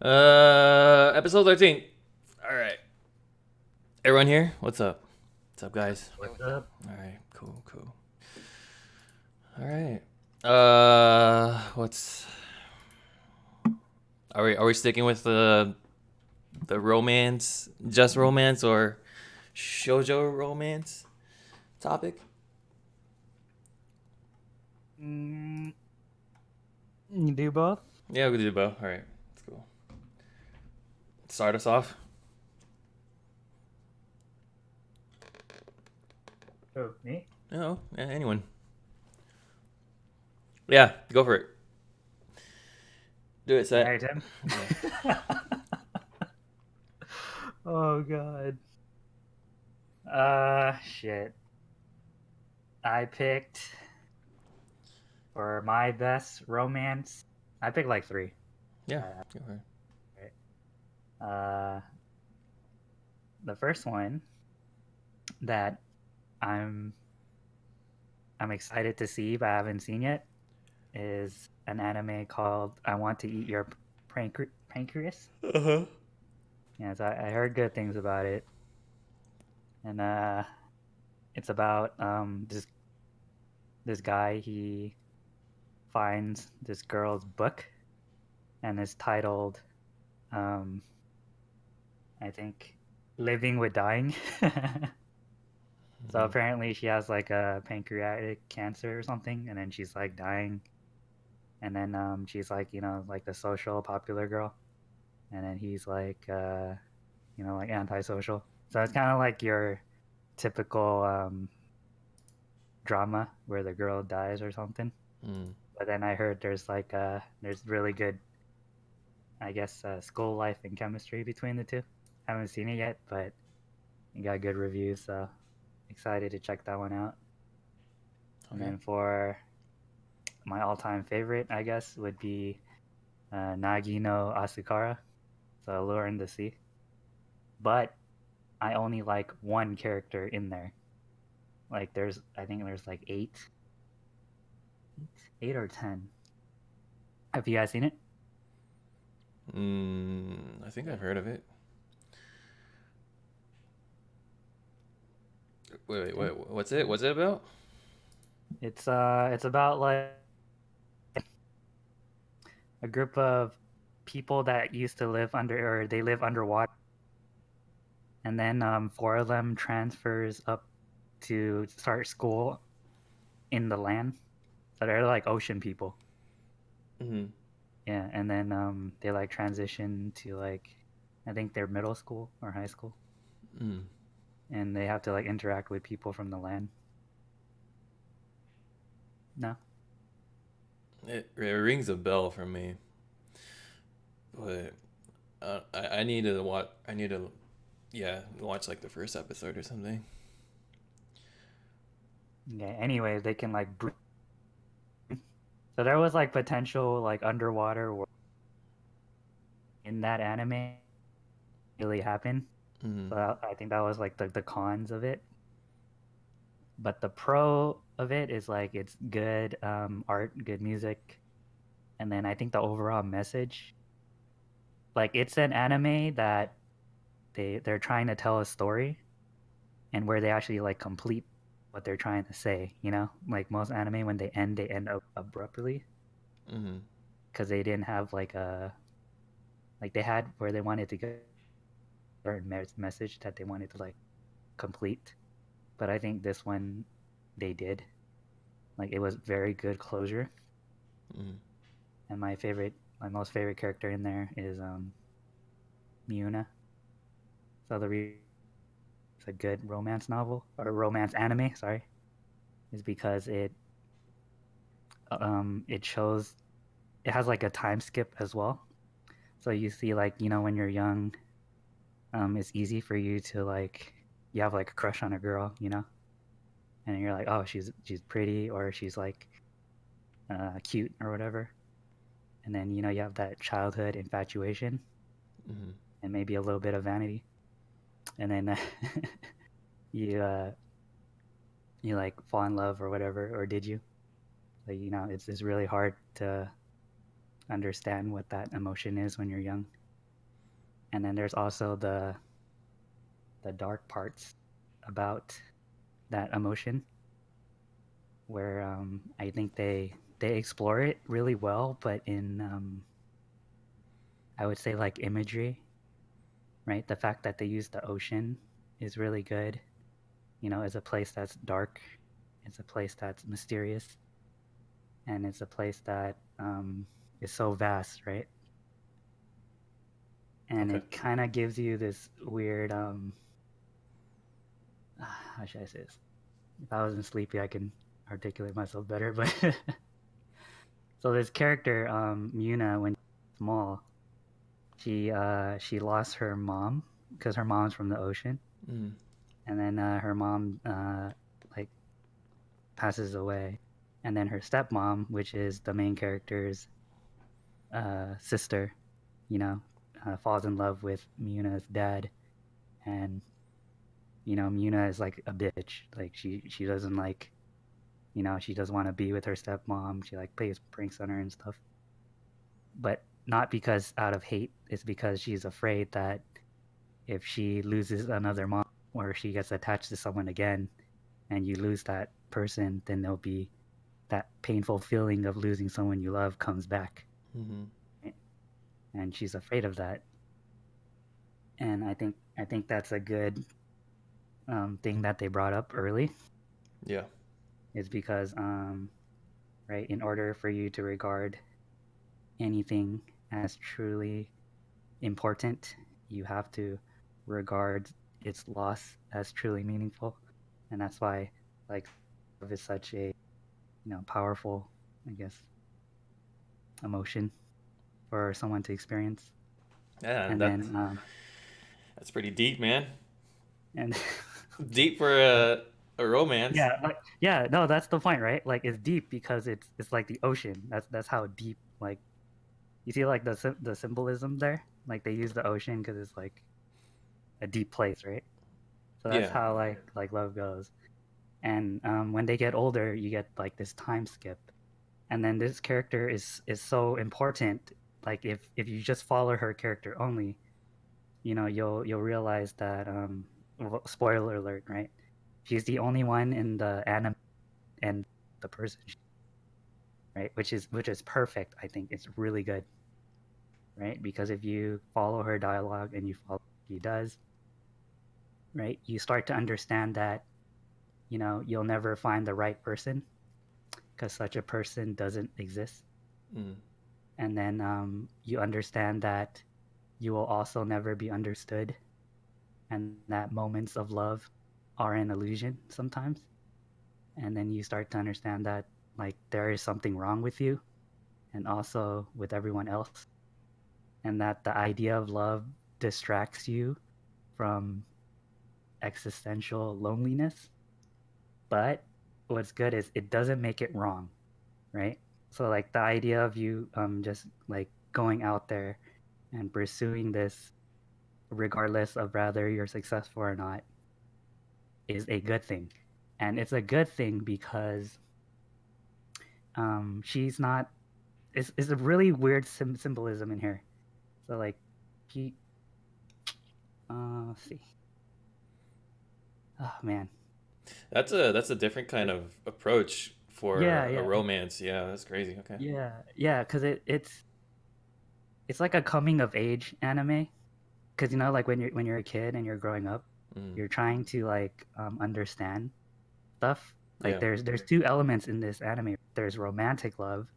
Episode 13. All right. Everyone here? What's up? What's up, guys? What's up? All right. Cool, cool. All right. What's are we sticking with the romance, just romance or shoujo romance topic? Mm, you do both? Yeah, we can do both. All right. That's cool. Start us off. Oh, me? Oh, yeah, anyone. Yeah, go for it. Do it, All set. right, Tim. Yeah. Oh God. Shit. I picked for my best romance. I picked like three. Yeah. Uh, Go for it. right. The first one that I'm I'm excited to see, but I haven't seen yet, is an anime called "I Want to Eat Your Pancreas." Uh huh. Yeah, so I heard good things about it, and it's about this guy. He finds this girl's book, and it's titled, um, I think, "Living with Dying." So apparently she has like a pancreatic cancer or something, and then she's like dying, and then she's like like the social popular girl, and then he's like like antisocial. So it's kind of like your typical drama where the girl dies or something. Mm. But then I heard there's really good, I guess, school life and chemistry between the two. Haven't seen it yet, but it got good reviews, so excited to check that one out. And Okay. then for my all-time favorite, I guess, would be Nagi no Asukara, so Lure in the Sea. But I only like one character in there. Like I think there's like eight or 10. Have you guys seen it? I think I've heard of it. Wait. What's it? What's it about? It's about like a group of people that used to live under, or they live underwater, and then four of them transfers up to start school in the land. So they're like ocean people. Mm-hmm. Yeah, and then they like transition to like, I think they're middle school or high school, Mm. and they have to like interact with people from the land. No. It rings a bell for me, but I need to watch. I need to, yeah, watch like the first episode or something. Yeah. Anyways, they can like breathe. So there was like potential like underwater world in that anime really happen. Mm. So I think that was like the cons of it. But the pro of it is like it's good art, good music, and then I think the overall message, like it's an anime that they're trying to tell a story, and where they actually like complete what they're trying to say. Like most anime, when they end up abruptly Mm-hmm. because they didn't have like they had where they wanted to go certain message that they wanted to like complete. But I think this one they did. Like it was very good closure. Mm-hmm. And my most favorite character in there is Miuna. So it's a good romance novel or romance anime. Sorry, is because it shows it has like a time skip as well. So you see like when you're young, it's easy for you to like you have like a crush on a girl, and you're like, oh, she's pretty, or she's like cute or whatever. And then you have that childhood infatuation Mm-hmm. and maybe a little bit of vanity, and then you you like fall in love or whatever, or did you? Like it's really hard to understand what that emotion is when you're young. And then there's also the dark parts about that emotion, where I think they explore it really well, but in I would say like imagery, right? The fact that they use the ocean is really good. You know, it's a place that's dark, it's a place that's mysterious, and it's a place that is so vast, right? And Okay. it kind of gives you this weird how should I say this? If I wasn't sleepy, I can articulate myself better. But so this character, Muna, when she was small, she lost her mom because her mom's from the ocean, Mm. and then her mom like passes away, and then her stepmom, which is the main character's sister, you know, falls in love with Muna's dad, and you know Muna is like a bitch, like she doesn't like, you know, she doesn't want to be with her stepmom. She like plays pranks on her and stuff, but not because out of hate. It's because she's afraid that if she loses another mom or she gets attached to someone again, and you lose that person, then there'll be that painful feeling of losing someone you love comes back, Mm-hmm. right? And she's afraid of that. And I think that's a good thing that they brought up early. Yeah. Is because right, in order for you to regard anything as truly important, you have to regard its loss as truly meaningful, and that's why like love is such a, you know, powerful, I guess, emotion for someone to experience. Yeah, And that then that's pretty deep, man. and Deep for a romance. yeah, like, yeah, no, that's the point, right? Like it's deep because it's like the ocean. That's how deep. Like you see, like the symbolism there. Like they use the ocean because it's like a deep place, right? So that's Yeah. how like love goes. And when they get older, you get like this time skip, and then this character is so important. Like if you just follow her character only, you know, you'll realize that spoiler alert, right? She's the only one in the anime and the person, right? Which is perfect. I think it's really good, right? Because if you follow her dialogue and you follow what she does, right, you start to understand that, you know, you'll never find the right person because such a person doesn't exist. Mm. And then you understand that you will also never be understood, and that moments of love are an illusion sometimes. And then you start to understand that like there is something wrong with you and also with everyone else, and that the idea of love distracts you from existential loneliness. But what's good is it doesn't make it wrong, right? So like the idea of you just like going out there and pursuing this regardless of whether you're successful or not is a good thing. And it's a good thing because she's not, it's a really weird symbolism in here. So like he let's see. Oh man. That's a different kind of approach for Yeah, a yeah. romance. Yeah, that's crazy. Okay. Yeah. Yeah, cuz it's like a coming of age anime, cuz you know like when you're a kid and you're growing up, Mm. you're trying to like understand stuff. Like Yeah. there's two elements in this anime. There's romantic love,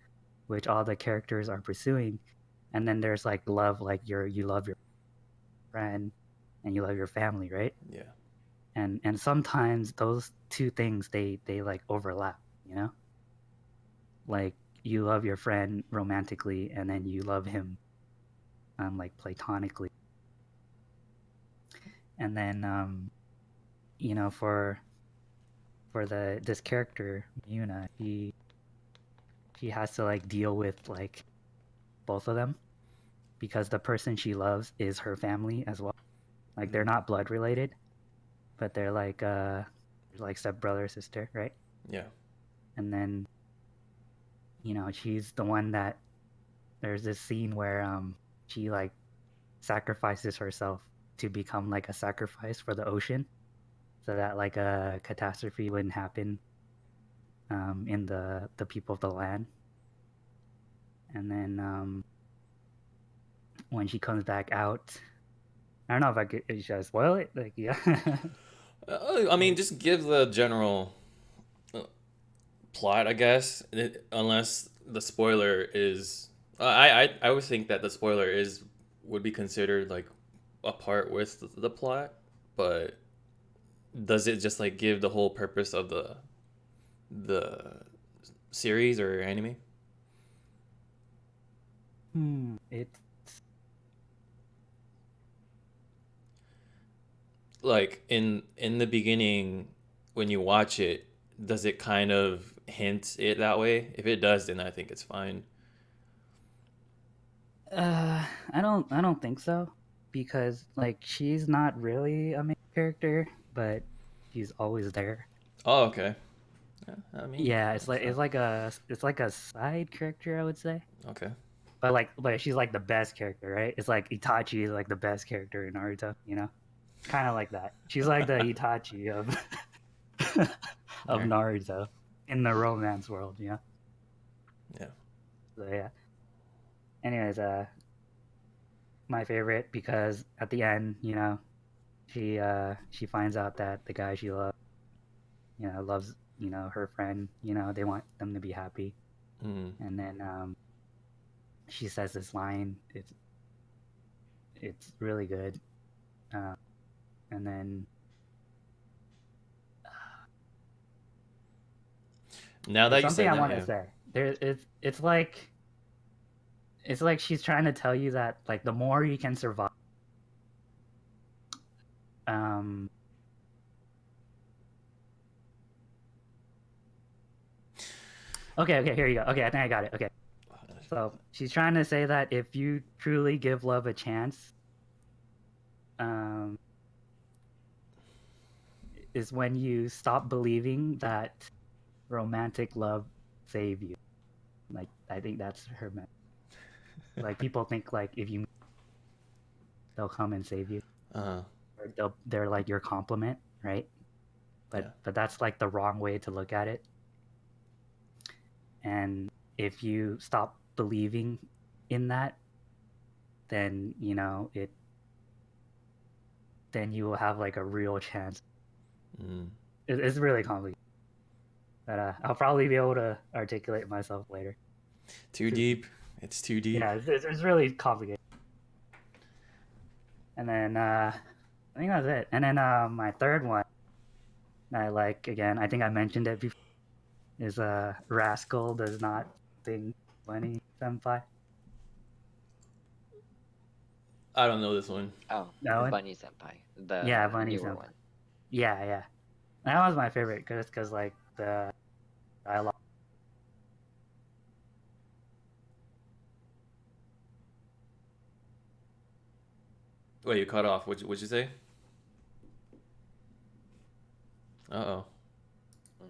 which all the characters are pursuing, and then there's like love, like you love your friend and you love your family, right? Yeah. And sometimes those two things they like overlap, you know? Like you love your friend romantically and then you love him like platonically. And then you know, for the this character, Yuna, she has to like deal with like both of them because the person she loves is her family as well. Like they're Mm. not blood related, but they're like step brother sister, right? Yeah. And then you know she's the one that there's this scene where she like sacrifices herself to become like a sacrifice for the ocean, so that like a catastrophe wouldn't happen in the people of the land. And then when she comes back out, I don't know if I could, should I spoil it? Like, yeah. I mean, just give the general plot, I guess. Unless the spoiler is, I would think that the spoiler is would be considered like a part with the plot, but does it just like give the whole purpose of the series or anime? It Like in the beginning when you watch it, does it kind of hint it that way? If it does, then I think it's fine. I don't think so, because like she's not really a main character, but she's always there. Oh, okay. Yeah, I mean, Yeah, that's it's like a side character, I would say. okay. But she's like the best character, right? It's like Itachi is like the best character in Naruto, you know? Kind of like that. She's like the Itachi of of Alright. Naruto in the romance world, Yeah. So yeah. Anyways, my favorite because at the end, she finds out that the guy she loves, loves, her friend, they want them to be happy. Mm. And then she says this line. It's really good. And then Now there's that you something said I that, want to yeah. say. It's like she's trying to tell you that like the more you can survive, um, okay, here you go. Okay, I think I got it. Okay. So she's trying to say that if you truly give love a chance, um, is when you stop believing that romantic love save you. Like I think that's her message. Like people think like if you they'll come and save you, Uh-huh. or they're like your compliment, right? Yeah. But that's like the wrong way to look at it. And if you stop believing in that, then then you will have like a real chance. Mm. It's really complicated, but I'll probably be able to articulate myself later. Too deep. It's too deep. Yeah, it's really complicated. And then I think that's it. And then my third one I like, again, I think I mentioned it before, is Rascal Does Not Sing Bunny Senpai. I don't know this one. Oh, That one? Bunny Senpai, Yeah, the Bunny newer Senpai. one. Yeah. That was my favorite because like the dialogue. Wait, you cut off. What'd you say? Uh-oh. Mm.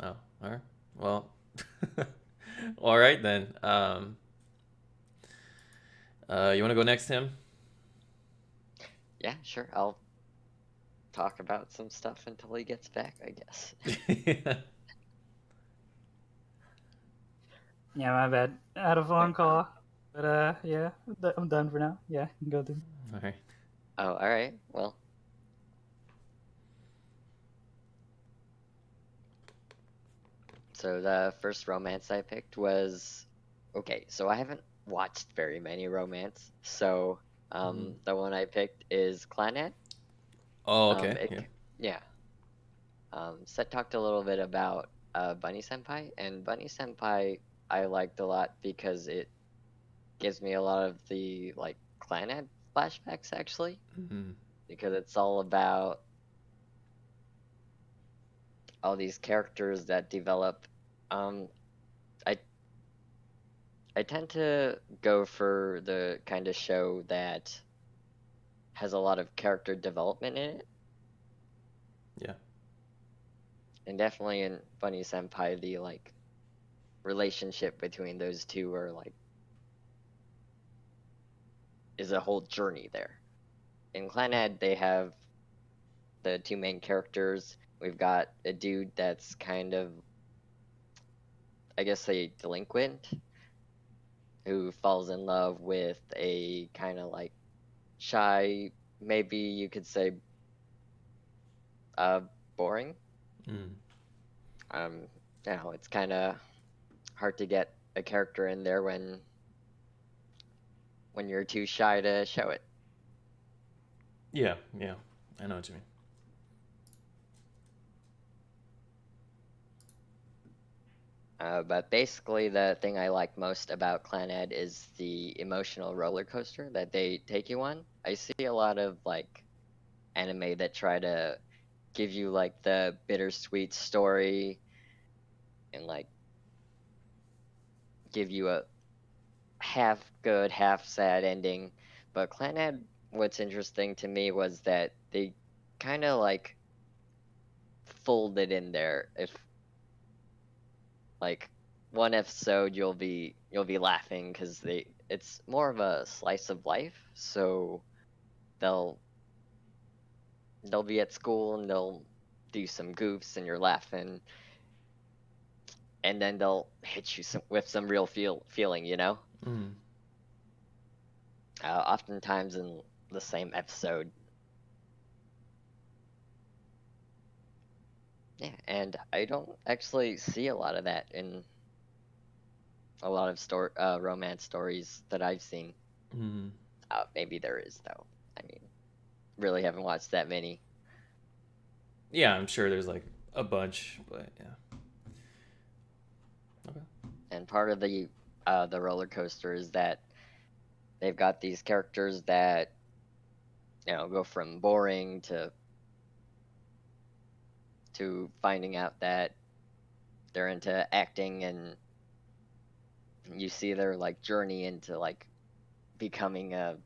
Oh, all right. Well, all right then. You want to go next, Tim? Yeah, sure. I'll talk about some stuff until he gets back, I guess. Yeah, my bad. I had a phone call, but yeah, I'm done for now. Yeah, you can go through. All right. Oh, all right. Well, so the first romance I picked was okay. So I haven't watched very many romance, so the one I picked is Clannad. Oh, okay. It Yeah. yeah. Set talked a little bit about Bunny Senpai, and Bunny Senpai I liked a lot because it gives me a lot of the like Clannad flashbacks actually, Mm-hmm. because it's all about all these characters that develop. I I tend to go for the kind of show that has a lot of character development in it, Yeah. and definitely in Bunny Senpai the like relationship between those two are like is a whole journey there. In Clannad, they have the two main characters. We've got a dude that's kind of, I guess, a delinquent who falls in love with a kind of like shy, maybe you could say, uh, boring. Mm. Um, it's kind of hard to get a character in there when you're too shy to show it. Yeah, yeah, I know what you mean. But basically, the thing I like most about Clannad is the emotional roller coaster that they take you on. I see a lot of like anime that try to give you like the bittersweet story and like give you a half good, half sad ending. But Clannad, what's interesting to me was that they kind of like folded in there. If like one episode you'll be laughing because it's more of a slice of life. So they'll they'll be at school and they'll do some goofs and you're laughing, and then they'll hit you with some real feeling, you know. Mm. Oftentimes in the same episode. Yeah, and I don't actually see a lot of that in a lot of romance stories that I've seen. Mm. Maybe there is though. I mean, really haven't watched that many. Yeah, I'm sure there's like a bunch, but yeah. Okay. And part of the roller coaster is that they've got these characters that go from boring to finding out that they're into acting, and you see their like journey into like becoming a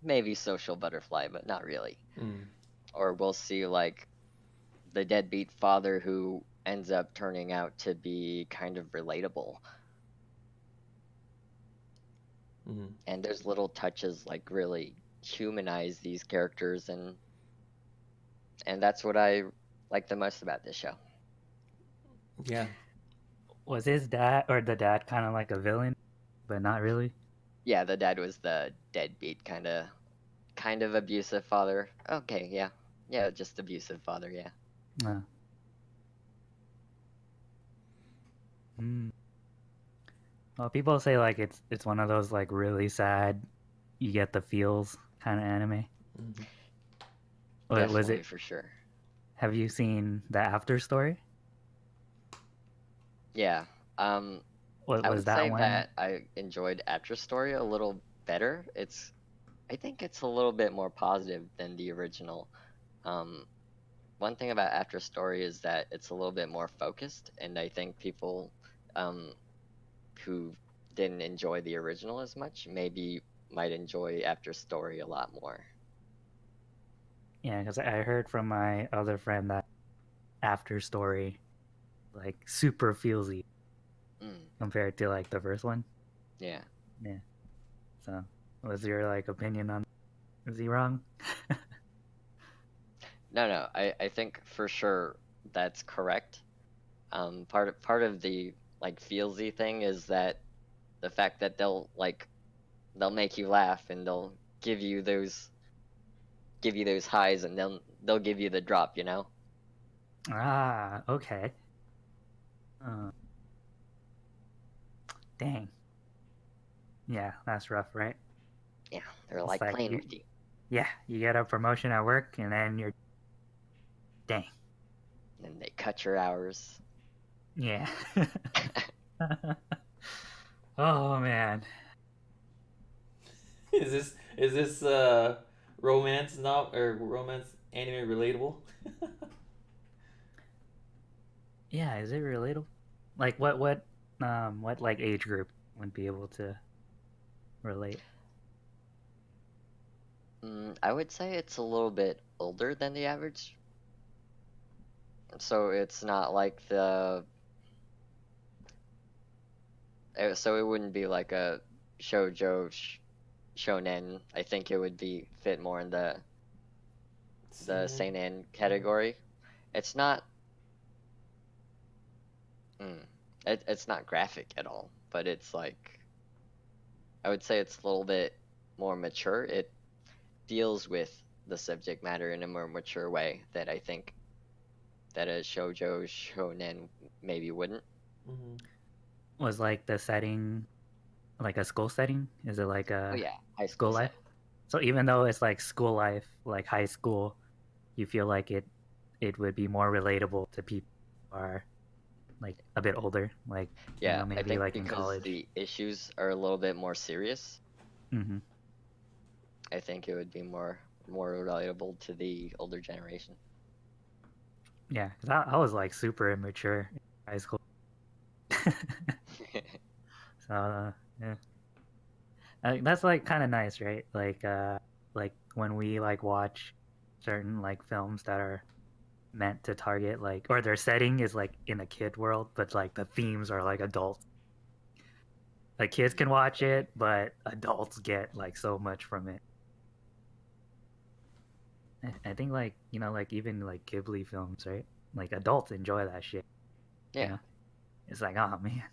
maybe social butterfly, but not really. Mm. Or we'll see like the deadbeat father who ends up turning out to be kind of relatable. Mm. And there's little touches like really humanize these characters, and that's what I like the most about this show. Yeah. Was his dad or the dad kind of like a villain, but not really? Yeah, the dad was the deadbeat kind of abusive father. Okay, yeah. Yeah, just abusive father, yeah. Uh, mm. Well, people say like it's one of those like really sad, you get the feels kind of anime. Mm. What was Definitely it? for sure. Have you seen the after story? Yeah. Um What I was would that say one? that I enjoyed After Story a little better. I think it's a little bit more positive than the original. Um One thing about After Story is that it's a little bit more focused, and I think people um, who didn't enjoy the original as much maybe might enjoy After Story a lot more. Yeah, because I heard from my other friend that after story like super feelsy Mm, compared to like the first one. yeah. Yeah. So, what's your like opinion on? Is he wrong? No, no, I think for sure that's correct. Part of the like feelsy thing is that the fact that they'll make you laugh, and they'll give you those give you those highs, and they'll give you the drop, you know? Ah, okay. Uh, dang. Yeah, that's rough, right? Yeah, they're It's like like playing with you. yeah, you get a promotion at work and then you're dang. And they cut your hours. Yeah. Oh man. Is this romance not or romance anime relatable? Yeah, is it relatable? Like what like age group would be able to relate? I would say it's a little bit older than the average. So it's not like so it wouldn't be like a shoujo shonen, I think it would be fit more in the Seinen. seinen category. It's not it's not graphic at all, but it's like I would say it's a little bit more mature. It deals with the subject matter in a more mature way that I think that a shoujo shonen maybe wouldn't. Mhm. Was like the setting like a school setting? Is it like Oh a yeah, high school school life? setting. So even though it's like school life, like high school, you feel like it would be more relatable to people who are like a bit older, like Yeah, I maybe think like in because college. the issues are a little bit more serious, Hmm. I think it would be more relatable to the older generation. Yeah, because I was like super immature in high school. So yeah, that's like kind of nice, right? Like when we like watch certain like films that are meant to target like, or their setting is like in a kid world, but like the themes are like adults. Like kids can watch it, but adults get like so much from it. I think like like even like Ghibli films, right? Like adults enjoy that shit. You Yeah, know, it's like oh man,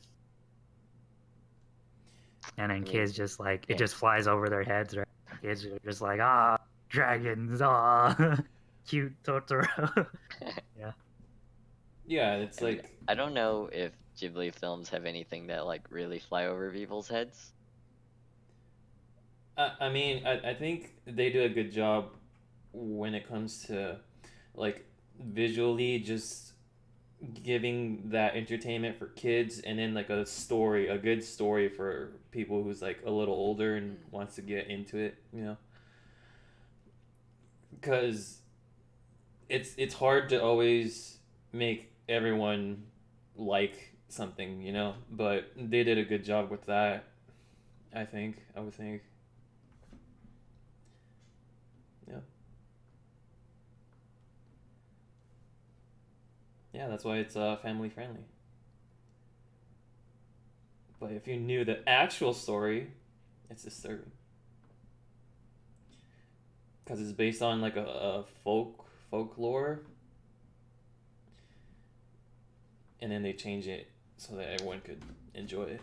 and then I mean, kids just like it yeah. just flies over their heads, right? Kids are just like ah dragons, ah cute Totoro. Yeah. Yeah, it's I mean, like I don't know if Ghibli films have anything that like really fly over people's heads. I mean, I think they do a good job when it comes to like visually just giving that entertainment for kids and then like a good story for people who's like a little older and Mm. wants to get into it, you know? Cuz it's hard to always make everyone like something, you know? But they did a good job with that, I think. I would think. Yeah. Yeah, that's why it's family friendly. But if you knew the actual story, it's disturbing because it's based on like a folklore, and then they change it so that everyone could enjoy it.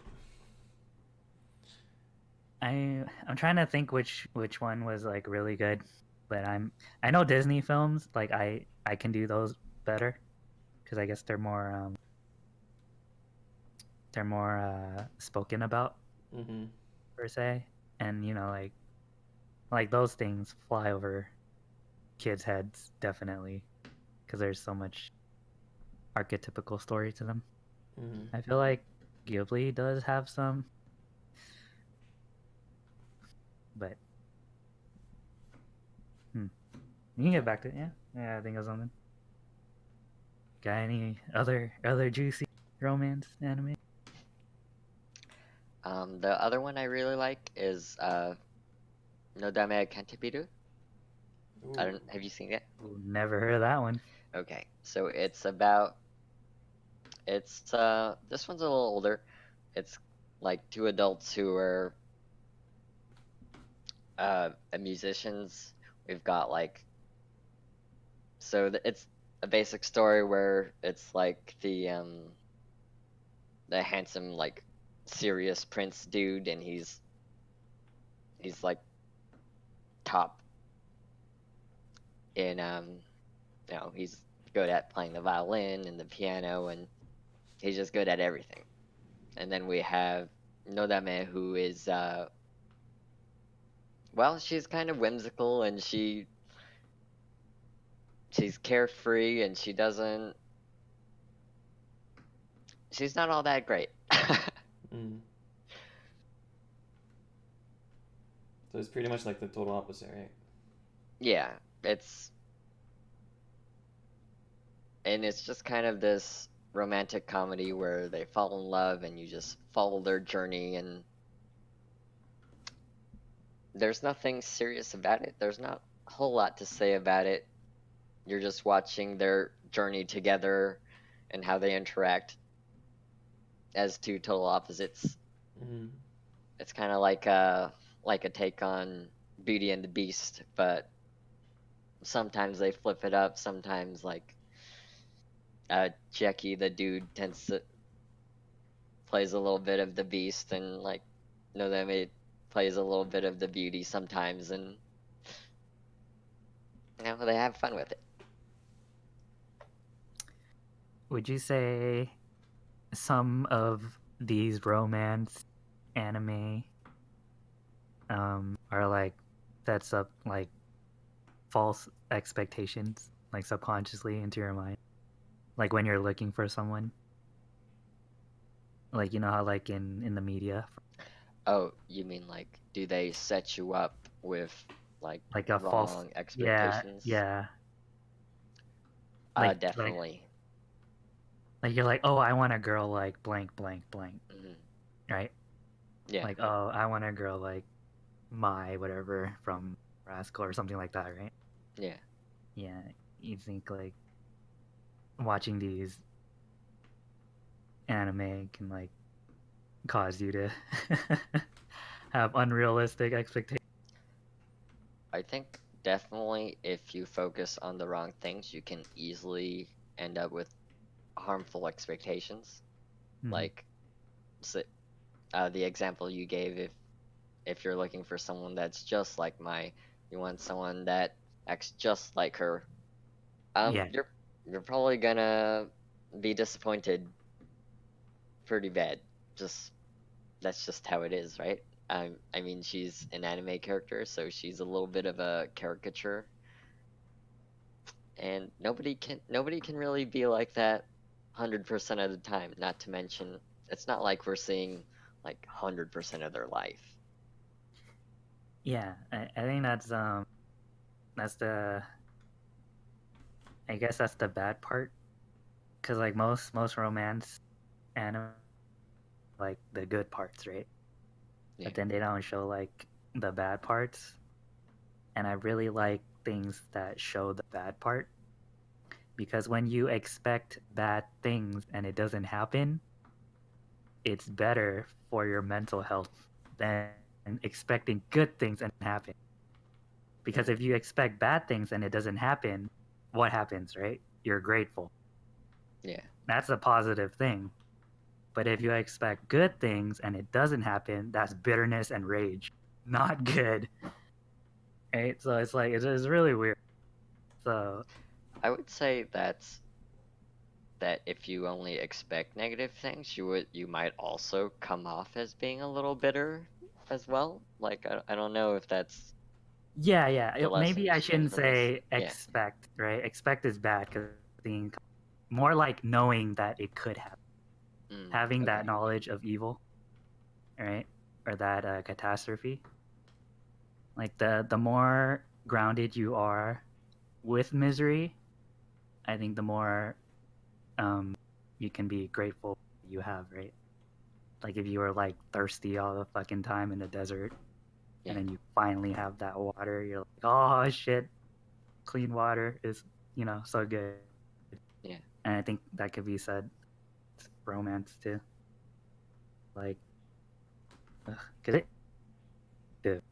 I'm trying to think which one was like really good, but I know Disney films like I can do those better because I guess they're more spoken about Mm-hmm. per se, and like those things fly over kids' heads definitely because there's so much archetypical story to them. Mm-hmm. I feel like Ghibli does have some, but you can Yeah. get back to it. Yeah, I think of something. Got any other juicy romance anime? The other one I really like is No Dame Cantebiru. I Ooh. don't. Have you seen it? Ooh, never heard of that one. Okay, so it's this one's a little older. It's like two adults who are musicians. We've got like it's a basic story where it's like the handsome like serious prince dude, and he's like top in he's good at playing the violin and the piano, and he's just good at everything. And then we have Nodame, who is well, she's kind of whimsical, and she's carefree, and she's not all that great. Mm. So it's pretty much like the total opposite, right? Yeah, it's and it's just kind of this romantic comedy where they fall in love and you just follow their journey, and there's nothing serious about it. There's not a whole lot to say about it. You're just watching their journey together and how they interact as two total opposites. Mm-hmm. It's kind of like like a take on Beauty and the Beast, but sometimes they flip it up. Sometimes like Jackie the dude tends to plays a little bit of the Beast, and like Nodame plays a little bit of the Beauty sometimes, and they have fun with it. Would you say some of these romance anime are like sets up like false expectations, like subconsciously into your mind, like when you're looking for someone, like you know how like in the media, Oh, you mean like do they set you up with like like a false, wrong yeah, expectations? yeah, like Definitely. like you're like, oh, I want a girl like blank blank blank, Hmm. right? Yeah, Like, oh, I want a girl like my whatever from Rascal or something like that, right? yeah. Yeah, you think like watching these anime can like cause you to have unrealistic expectations. I think definitely if you focus on the wrong things, you can easily end up with harmful expectations. Mm-hmm. Like the example you gave, if you're looking for someone that's just like you want someone that acts just like her, Yeah, you're probably gonna be disappointed pretty bad. Just that's just how it is, right? I mean, she's an anime character, so she's a little bit of a caricature, and nobody can really be like that 100% of the time. Not to mention, it's not like we're seeing like 100% of their life. yeah. I think that's the I guess that's the bad part, because like most romance anime like the good parts, right? Yeah, But then they don't show like the bad parts, and I really like things that show the bad part, because when you expect bad things and it doesn't happen, it's better for your mental health than expecting good things and happen. Because mm, if you expect bad things and it doesn't happen, what happens, right? You're grateful. yeah, That's a positive thing. But if you expect good things and it doesn't happen, that's bitterness and rage. Not good. Right? So it's like it's really weird. So I would say that if you only expect negative things, you might also come off as being a little bitter as well. Like I don't know if that's yeah, yeah. the lesson Maybe you I should get shouldn't from this. say Yeah. expect, right? Expect is bad because more like knowing that it could happen, Mm, having that okay. knowledge of evil, right? Or that catastrophe. Like the more grounded you are with misery, I think the more um, you can be grateful you have, right? Like if you were like thirsty all the fucking time in the desert, Yeah. and then you finally have that water, you're like, oh shit, clean water is so good. Yeah. And I think that could be said romance too, like because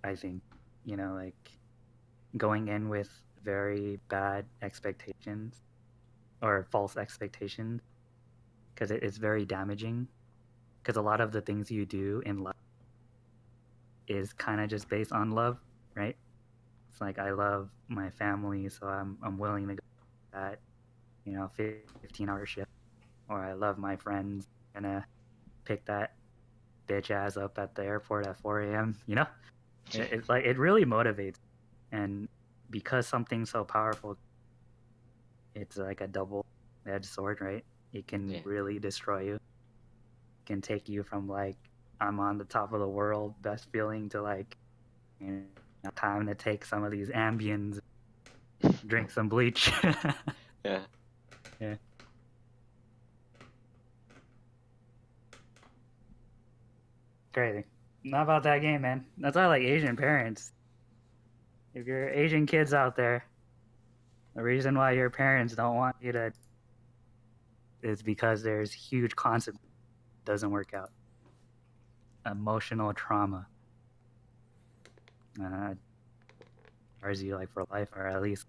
I think like going in with very bad expectations or false expectations, because it's very damaging, because a lot of the things you do in life is kind of just based on love, right? It's like I love my family, so I'm willing to go that 15-hour shift, or I love my friends, gonna pick that bitch ass up at the airport at 4 a.m. It's like it really motivates, and because something's so powerful, it's like a double-edged sword, right? It can Yeah. really destroy you. It can take you from like I'm on the top of the world, best feeling, to like time to take some of these Ambiens, drink some bleach. Yeah. Yeah. Crazy. Not about that game, man. That's why I like Asian parents. If you're Asian kids out there, the reason why your parents don't want you to is because there's huge consequences. Doesn't work out. Emotional trauma. Are you like for life or at least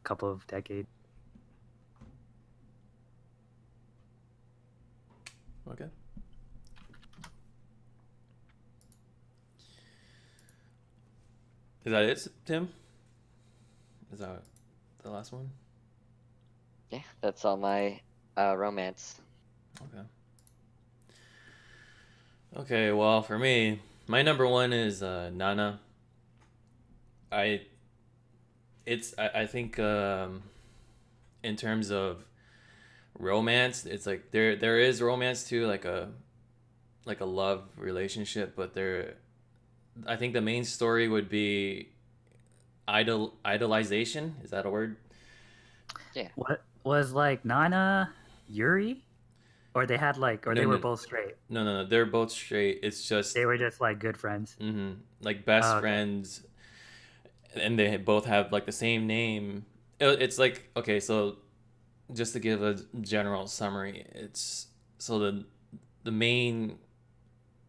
a couple of decades? Okay. Is that it, Tim? Is that the last one? Yeah, that's all my romance. Okay. Okay, well, for me, my number one is Nana. I I think in terms of romance, it's like there is romance too, like a love relationship, but there I think the main story would be idolization. Is that a word? Yeah. What was like Nana Yuri, or they had like, or No, they were no, both straight? no. They're both straight. It's just They were just like good friends. like best Oh, okay. friends, and they both have like the same name. It's like okay, so just to give a general summary, it's so the main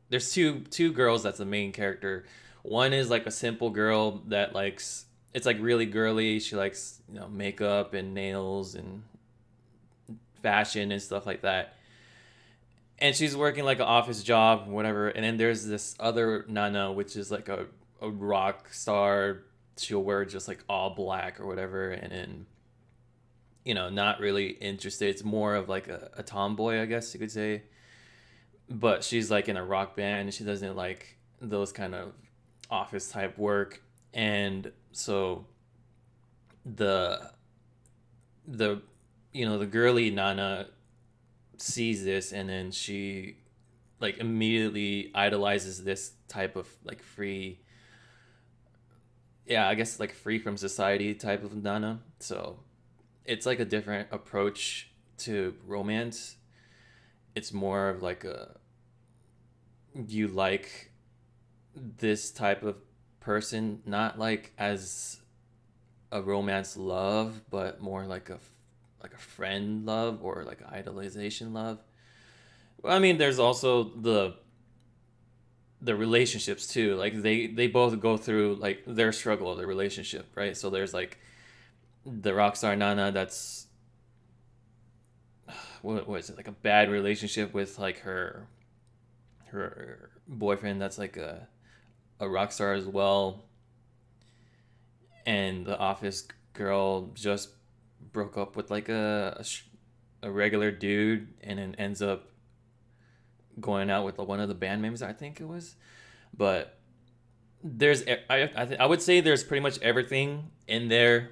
there's two girls that's the main character. One is like a simple girl that likes it's like really girly. She likes makeup and nails and fashion and stuff like that. And she's working like an office job, whatever. And then there's this other Nana, which is like a rock star. She'll wear just like all black or whatever, and then not really interested. It's more of like a tomboy, I guess you could say. But she's like in a rock band, and she doesn't like those kind of office type work. And so the the the girly Nana sees this, and then she like immediately idolizes this type of like free, yeah, I guess like free from society type of Nana. So it's like a different approach to romance. It's more of like a you like this type of person, not like as a romance love, but more like a friend love or like idolization love. I mean, there's also the relationships too. Like they both go through like their struggle of the relationship, right? So there's like the rockstar Nana that's what is it, like a bad relationship with like her boyfriend that's like a rock star as well, and the office girl just broke up with like a regular dude and then ends up going out with one of the band members, I think it was. But there's I would say there's pretty much everything in there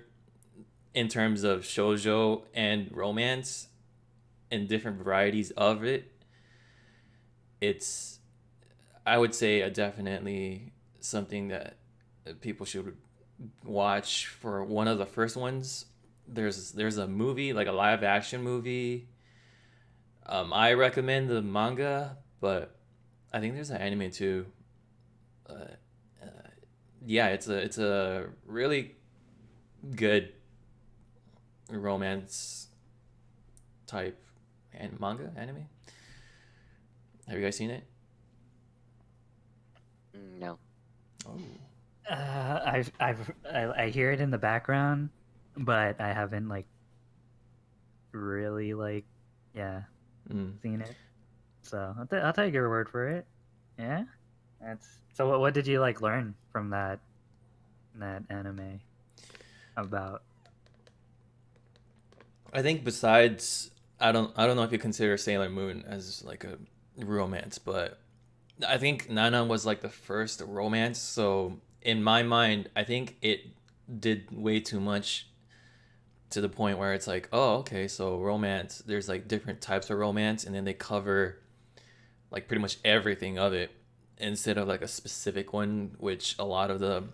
in terms of shoujo and romance and different varieties of it. It's I would say a definitely something that people should watch for one of the first ones. There's a movie, like a live action movie. I recommend the manga, but I think there's an anime too. Uh, uh, yeah, it's a really good romance type and manga anime. Have you guys seen it? No. Oh, I hear it in the background, but I haven't like really like yeah seen it. So I'll take your word for it. Yeah, that's so. What did you like learn from that anime about? I think besides I don't know if you consider Sailor Moon as like a romance, but I think Nana was like the first romance. So in my mind, I think it did way too much to the point where it's like, oh, okay, so romance. There's like different types of romance, and then they cover like pretty much everything of it instead of like a specific one, which a lot of the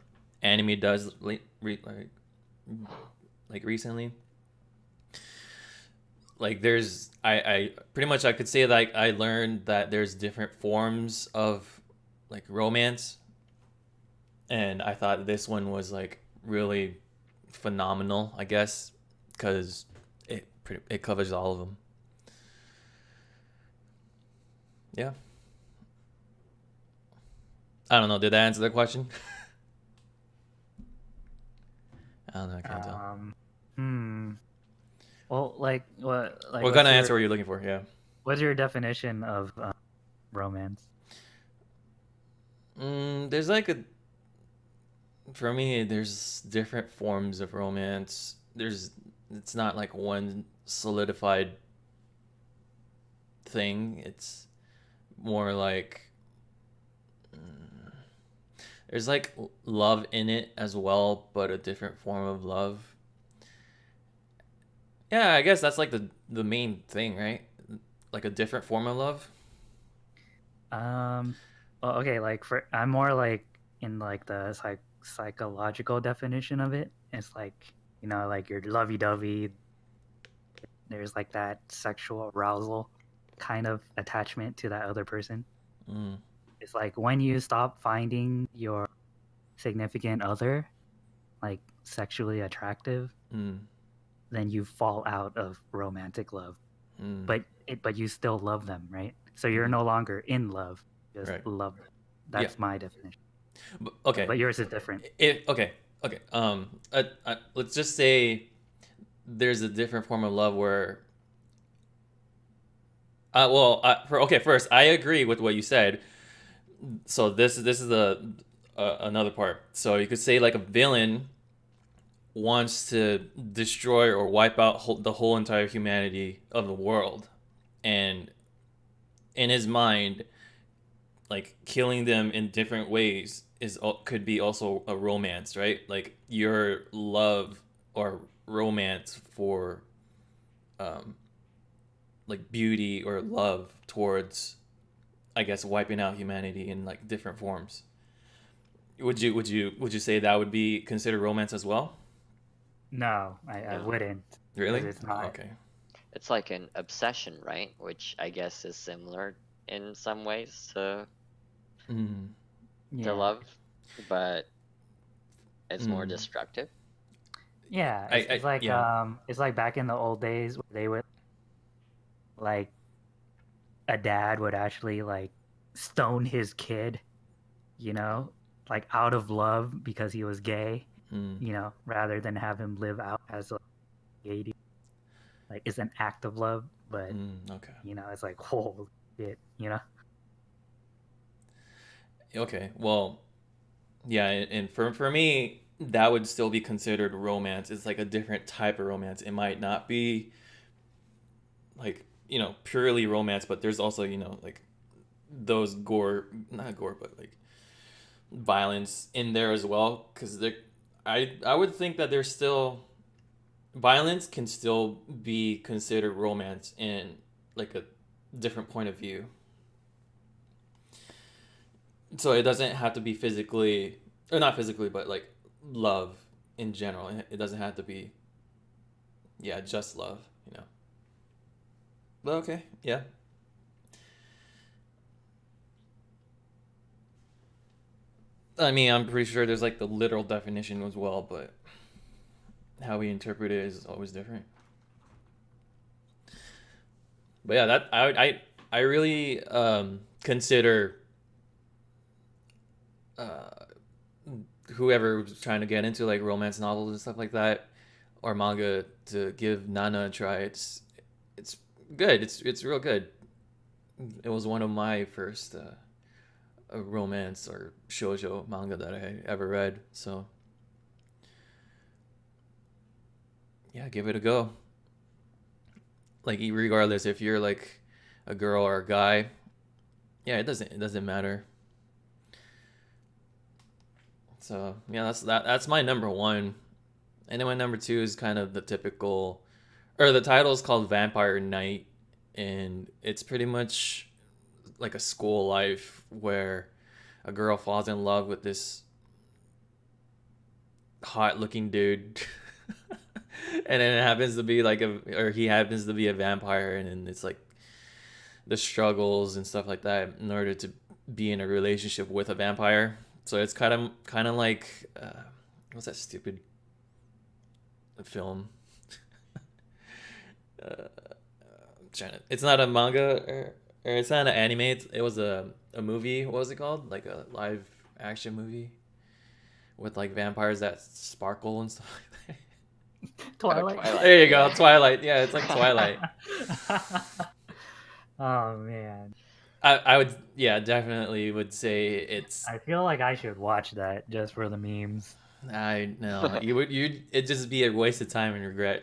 anime does like recently. Like there's I pretty much I could say like I learned that there's different forms of like romance, and I thought this one was like really phenomenal, I guess, because it covers all of them. Yeah, I don't know. Did that answer the question? I don't know. I can't tell. Hmm. Well, like What kind of answer were you looking for? Yeah. what's your definition of romance? There's like a for me. There's different forms of romance. It's not like one solidified thing. It's more like there's like love in it as well, but a different form of love. Yeah, I guess that's like the main thing, right? Like a different form of love. Um, well, okay, like I'm more like in like the psychological definition of it. It's like, like you're lovey-dovey. There's like that sexual arousal kind of attachment to that other person. Mm, It's like when you stop finding your significant other like sexually attractive, mm, then you fall out of romantic love. mm, But you still love them, right? So you're mm. no longer in love, just Right. love them. Yeah. That's my definition. Okay. But yours is different. Okay. Okay. Let's just say there's a different form of love where. First, I agree with what you said. So this is the another part. So you could say like a villain wants to destroy or wipe out the whole entire humanity of the world, and in his mind, like killing them in different ways could be also a romance, right? Like your love or romance for um like beauty or love towards, I guess, wiping out humanity in like different forms. Would you say that would be considered romance as well? No, I No. wouldn't, because Really? it's not. Okay. It's like an obsession, right? Which I guess is similar in some ways Mm. to Yeah, love, but it's more Mm. destructive. yeah. Yeah. It's like back in the old days where they would like a dad would actually like stone his kid, you know, like out of love because he was gay, Mm. rather than have him live out as like gay. Like it's an act of love, but Okay. it's like holy shit. Okay. Well, yeah, and for me, that would still be considered romance. It's like a different type of romance. It might not be like, purely romance, but there's also, like those not gore, but like violence in there as well. Because I would think that there's still violence can still be considered romance in like a different point of view. So it doesn't have to be physically, or not physically, but like love in general. It doesn't have to be, yeah, just love. But okay, yeah. I mean, I'm pretty sure there's like the literal definition as well, but how we interpret it is always different. But yeah, that I really consider uh, whoever was trying to get into like romance novels and stuff like that or manga to give Nana a try. It's good. It's real good. It was one of my first romance or shoujo manga that I ever read. So yeah, give it a go. Like regardless if you're like a girl or a guy, yeah, it doesn't matter. So yeah, that's my number one. And then my number two is kind of the typical, or the title is called Vampire Knight, and it's pretty much like a school life where a girl falls in love with this hot looking dude. And then it happens to be like or he happens to be a vampire, and then it's like the struggles and stuff like that in order to be in a relationship with a vampire. So it's kind of like what's that stupid film? It's not a manga or it's not an anime. It was a movie. What was it called? Like a live action movie with like vampires that sparkle and stuff like that. Twilight. Twilight. There you go, Yeah. Twilight. Yeah, it's like Twilight. Oh man, I would, yeah, definitely would say it's. I feel like I should watch that just for the memes. I know you'd it'd just be a waste of time and regret.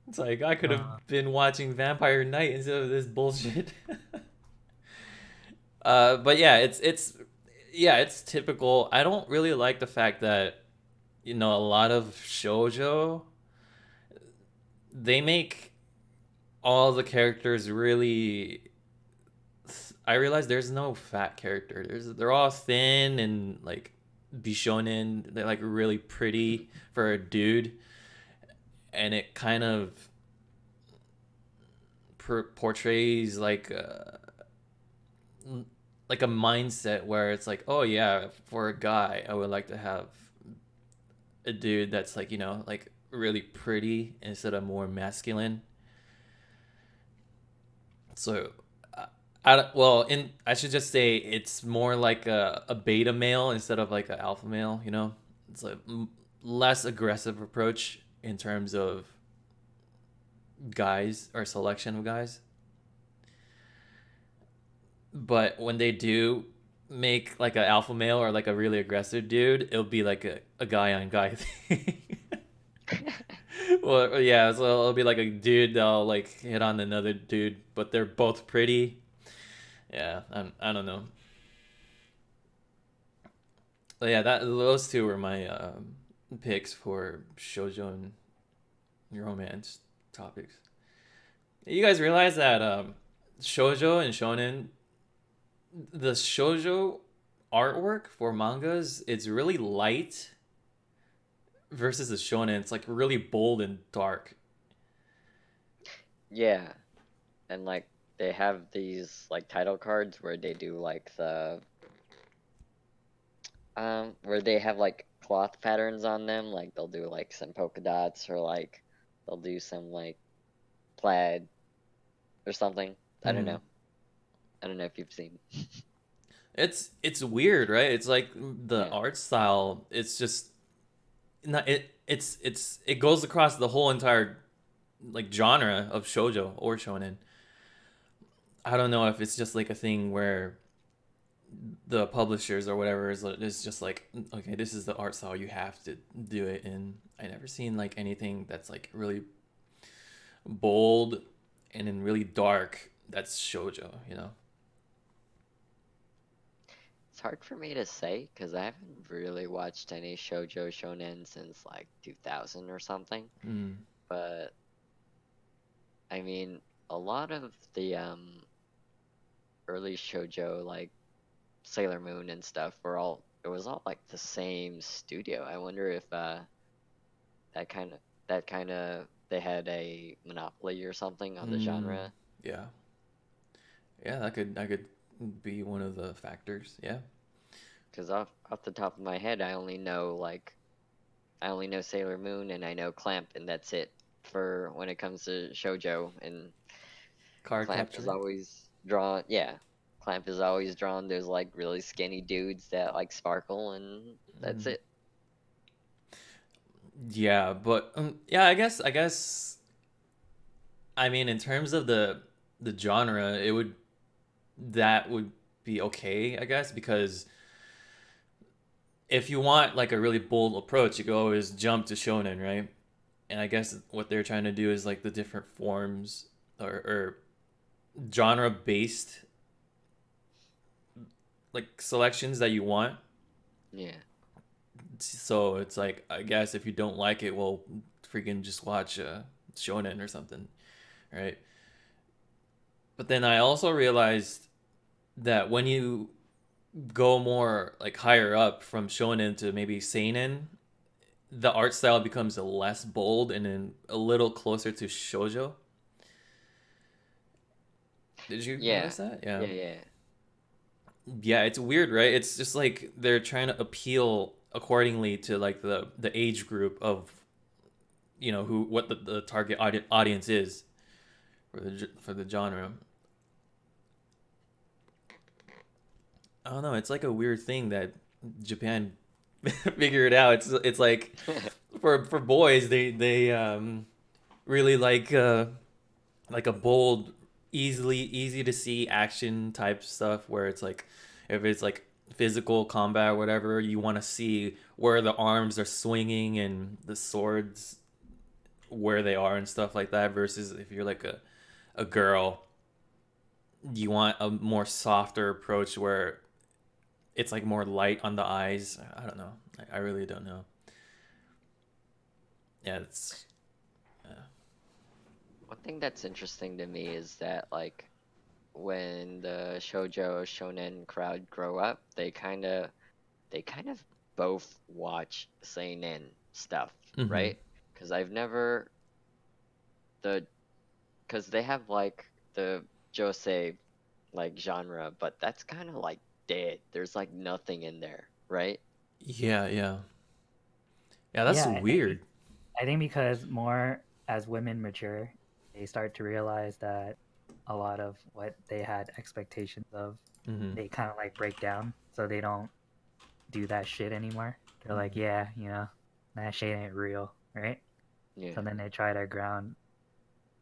It's like I could have Uh, been watching Vampire Night instead of this bullshit. But yeah, it's typical. I don't really like the fact that a lot of shoujo, they make all the characters really. I realize there's no fat character. They're all thin and like bishonen. They're like really pretty for a dude, and it kind of portrays like a mindset where it's like, oh yeah, for a guy, I would like to have a dude that's like like really pretty instead of more masculine. So I should just say it's more like a beta male instead of like an alpha male. It's a less aggressive approach in terms of guys or selection of guys. But when they do make like an alpha male or like a really aggressive dude, it'll be like a guy on guy thing. Well, yeah, so it'll be like a dude that'll like hit on another dude, but they're both pretty. Yeah, I don't know. But yeah, those two were my picks for shoujo and romance topics. You guys realize that shoujo and shonen, the shoujo artwork for mangas, it's really light versus the shonen. It's like really bold and dark. Yeah, and like they have these like title cards where they do like the where they have like cloth patterns on them, like they'll do like some polka dots or like they'll do some like plaid or something. I don't Mhm. know. I don't know if you've seen. It's weird, right? It's like the Yeah. art style. It's just not it goes across the whole entire like genre of shoujo or shonen. I don't know if it's just like a thing where the publishers or whatever is just like, okay, this is the art style, you have to do it in. I never seen like anything that's like really bold and then really dark that's shoujo. It's hard for me to say because I haven't really watched any shoujo shonen since like 2000 or something. Mm. But I mean, a lot of the early shoujo like Sailor Moon and stuff were all it was all like the same studio. I wonder if that kind of they had a monopoly or something on the Mm. genre. Yeah, yeah, that could be one of the factors. Yeah. Because off the top of my head, I only know Sailor Moon and I know Clamp, and that's it for when it comes to shoujo. And Card Clamp is capture. always drawn, yeah. Clamp is always drawn those like really skinny dudes that like sparkle, and that's Mm. it. Yeah, but yeah, I guess I mean in terms of the genre, that would be okay, I guess, because if you want like a really bold approach, you could always jump to shonen, right? And I guess what they're trying to do is like the different forms or genre based like selections that you want. Yeah. So it's like, I guess if you don't like it, well, freaking just watch shonen or something, right? But then I also realized that when you go more like higher up from shonen to maybe seinen, the art style becomes less bold and then a little closer to shoujo. Did you Yeah. notice that? Yeah. Yeah, yeah. Yeah, it's weird, right? It's just like they're trying to appeal accordingly to like the age group of who what the target audience is for the genre. I don't know. It's like a weird thing that Japan figured out. It's like for boys they really like a bold, easy to see action type stuff where it's like if it's like physical combat or whatever, you want to see where the arms are swinging and the swords where they are and stuff like that versus if you're like a girl, you want a more softer approach where it's like more light on the eyes. I don't know. I really don't know. Yeah, it's One thing that's interesting to me is that like when the shoujo shonen crowd grow up, they kind of both watch seinen stuff, mm-hmm. right? Because I've never the because they have like the josei like genre, but that's kind of like dead. There's like nothing in there, right? Yeah. Yeah, that's Yeah, weird. I think because more as women mature, they start to realize that a lot of what they had expectations of, Mm-hmm. they kind of like break down, so they don't do that shit anymore. They're like, Mm-hmm. yeah, that shit ain't real, right? Yeah, So then they try to ground,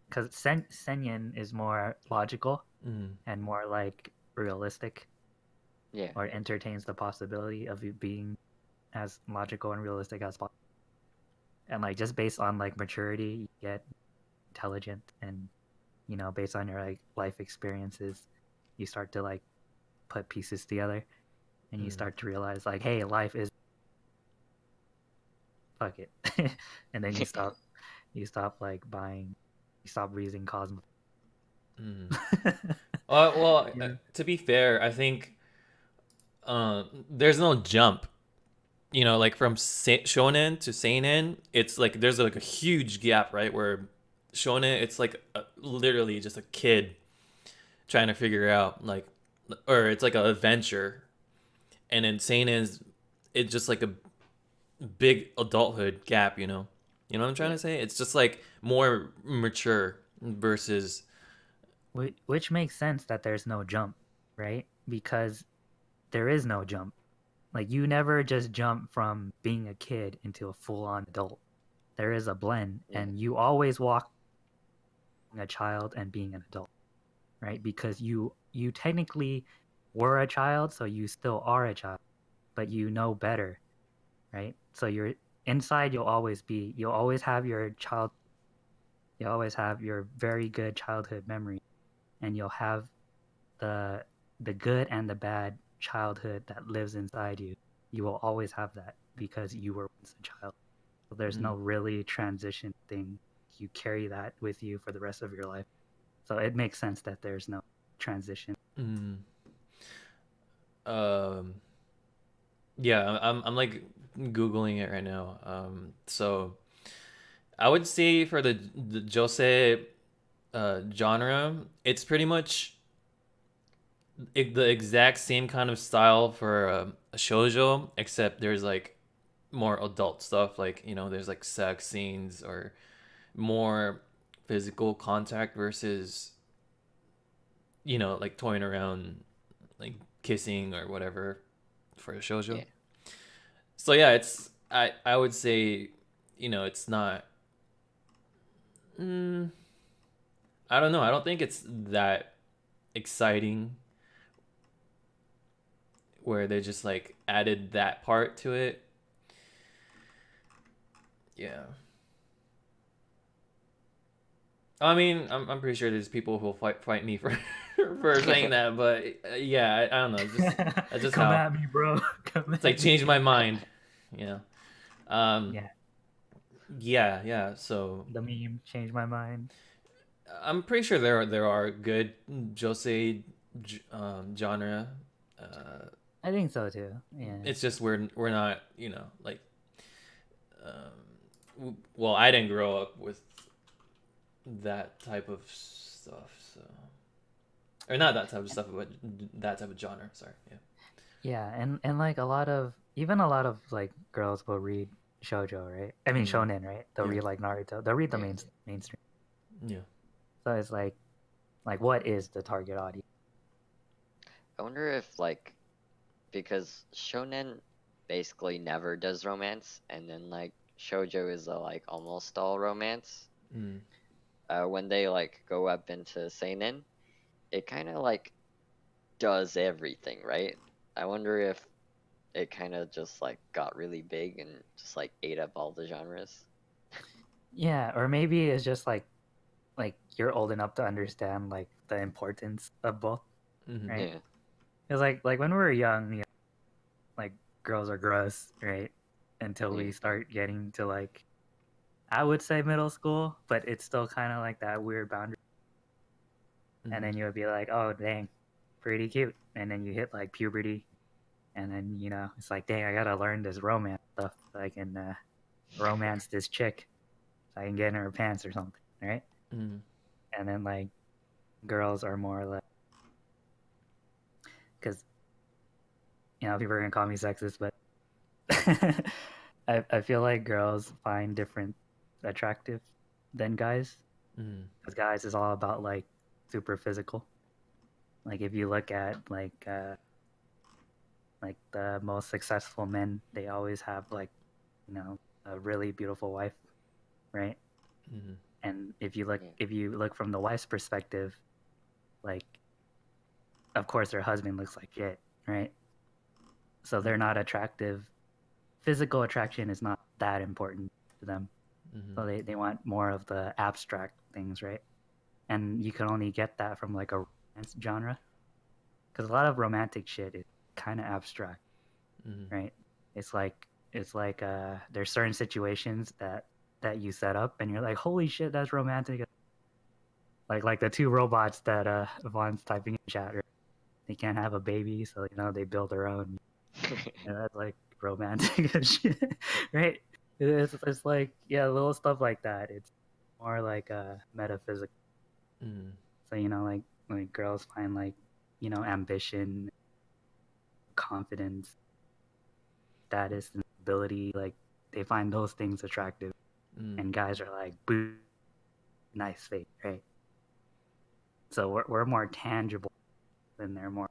because Senyin is more logical Mm-hmm. and more like realistic, yeah, or entertains the possibility of it being as logical and realistic as possible. And like just based on like maturity, you get intelligent, and based on your like life experiences, you start to like put pieces together, and you Mm-hmm. start to realize like, hey, life is fuck it. And then you stop like buying, you stop reading Cosmo. Mm-hmm. Well, Yeah. to be fair, I think there's no jump. You know, like from shonen to seinen, it's like there's like a huge gap, right? Where shonen, it's like literally just a kid trying to figure out like, or it's like an adventure, and then seinen is it's just like a big adulthood gap. You know what I'm trying yeah, to say? It's just like more mature versus. Which makes sense that there's no jump, right? Because there is no jump. Like you never just jump from being a kid into a full-on adult. There is a blend, yeah, and you always walk a child and being an adult, right? Because you technically were a child, so you still are a child, but you know better, right? So you're inside. You'll always have your child. You'll always have your very good childhood memory, and you'll have the the good and the bad childhood that lives inside you. You will always have that because you were once a child. So there's Mm, no really transition thing. You carry that with you for the rest of your life. So it makes sense that there's no transition. mm, um, yeah, I'm like googling it right now. So I would say for the josei genre, it's pretty much the exact same kind of style for a shoujo, except there's like more adult stuff, like there's like sex scenes or more physical contact versus like toying around, like kissing or whatever for a shoujo. yeah. So yeah, I would say it's not. Mm, I don't know. I don't think it's that exciting where they just like added that part to it. Yeah. I mean, I'm pretty sure there's people who'll fight me for for saying that, but yeah, I don't know. It's just that's just Come how at me, bro. Come it's like at me. changed my mind. You know. Um. Yeah, Yeah. So the meme changed my mind. I'm pretty sure there are good josei genre. I think so too. Yeah. It's just we're not like well, I didn't grow up with that type of stuff, so or not that type of stuff, but that type of genre. Sorry, yeah. Yeah, and like a lot of like girls will read shoujo, right? I mean Mm, shonen, right? They'll yeah, read like Naruto. They'll read the Yeah. mainstream. yeah. So it's like what is the target audience? I wonder if like because shonen basically never does romance, and then like shoujo is like almost all romance. Mm. When they like go up into seinen, it kind of like does everything, right? I wonder if it kind of just like got really big and just like ate up all the genres. Yeah, or maybe it's just like you're old enough to understand like the importance of both, Mm-hmm. right? Yeah. Because like when we were young, like girls are gross, right? Until Yeah. we start getting to like I would say middle school, but it's still kind of like that weird boundary. And Mm-hmm. then you would be like, oh dang, pretty cute. And then you hit like puberty, and then it's like, dang, I gotta learn this romance stuff so I can romance this chick, so I can get in her pants or something, right? Mm-hmm. And then like girls are more like, because people are gonna call me sexist, but I feel like girls find different attractive than guys, Mm-hmm. because guys is all about like super physical. Like if you look at like the most successful men, they always have like a really beautiful wife, right? Mm-hmm. And Yeah. if you look from the wife's perspective, like of course their husband looks like shit, right? So they're not attractive. Physical attraction is not that important to them. Mm-hmm. So they want more of the abstract things, right? And you can only get that from like a romance genre, because a lot of romantic shit is kind of abstract, Mm-hmm. right? It's like there's certain situations that you set up and you're like, holy shit, that's romantic. Like the two robots that Vaughn's typing in chat, right? They can't have a baby, so they build their own. And that's like romantic as shit, right? It's like, yeah, little stuff like that. It's more like metaphysical. Mm-hmm. So like girls find like ambition, confidence, status, and ability. Like they find those things attractive, Mm-hmm. and guys are like, boo, nice face, right? So we're more tangible than they're more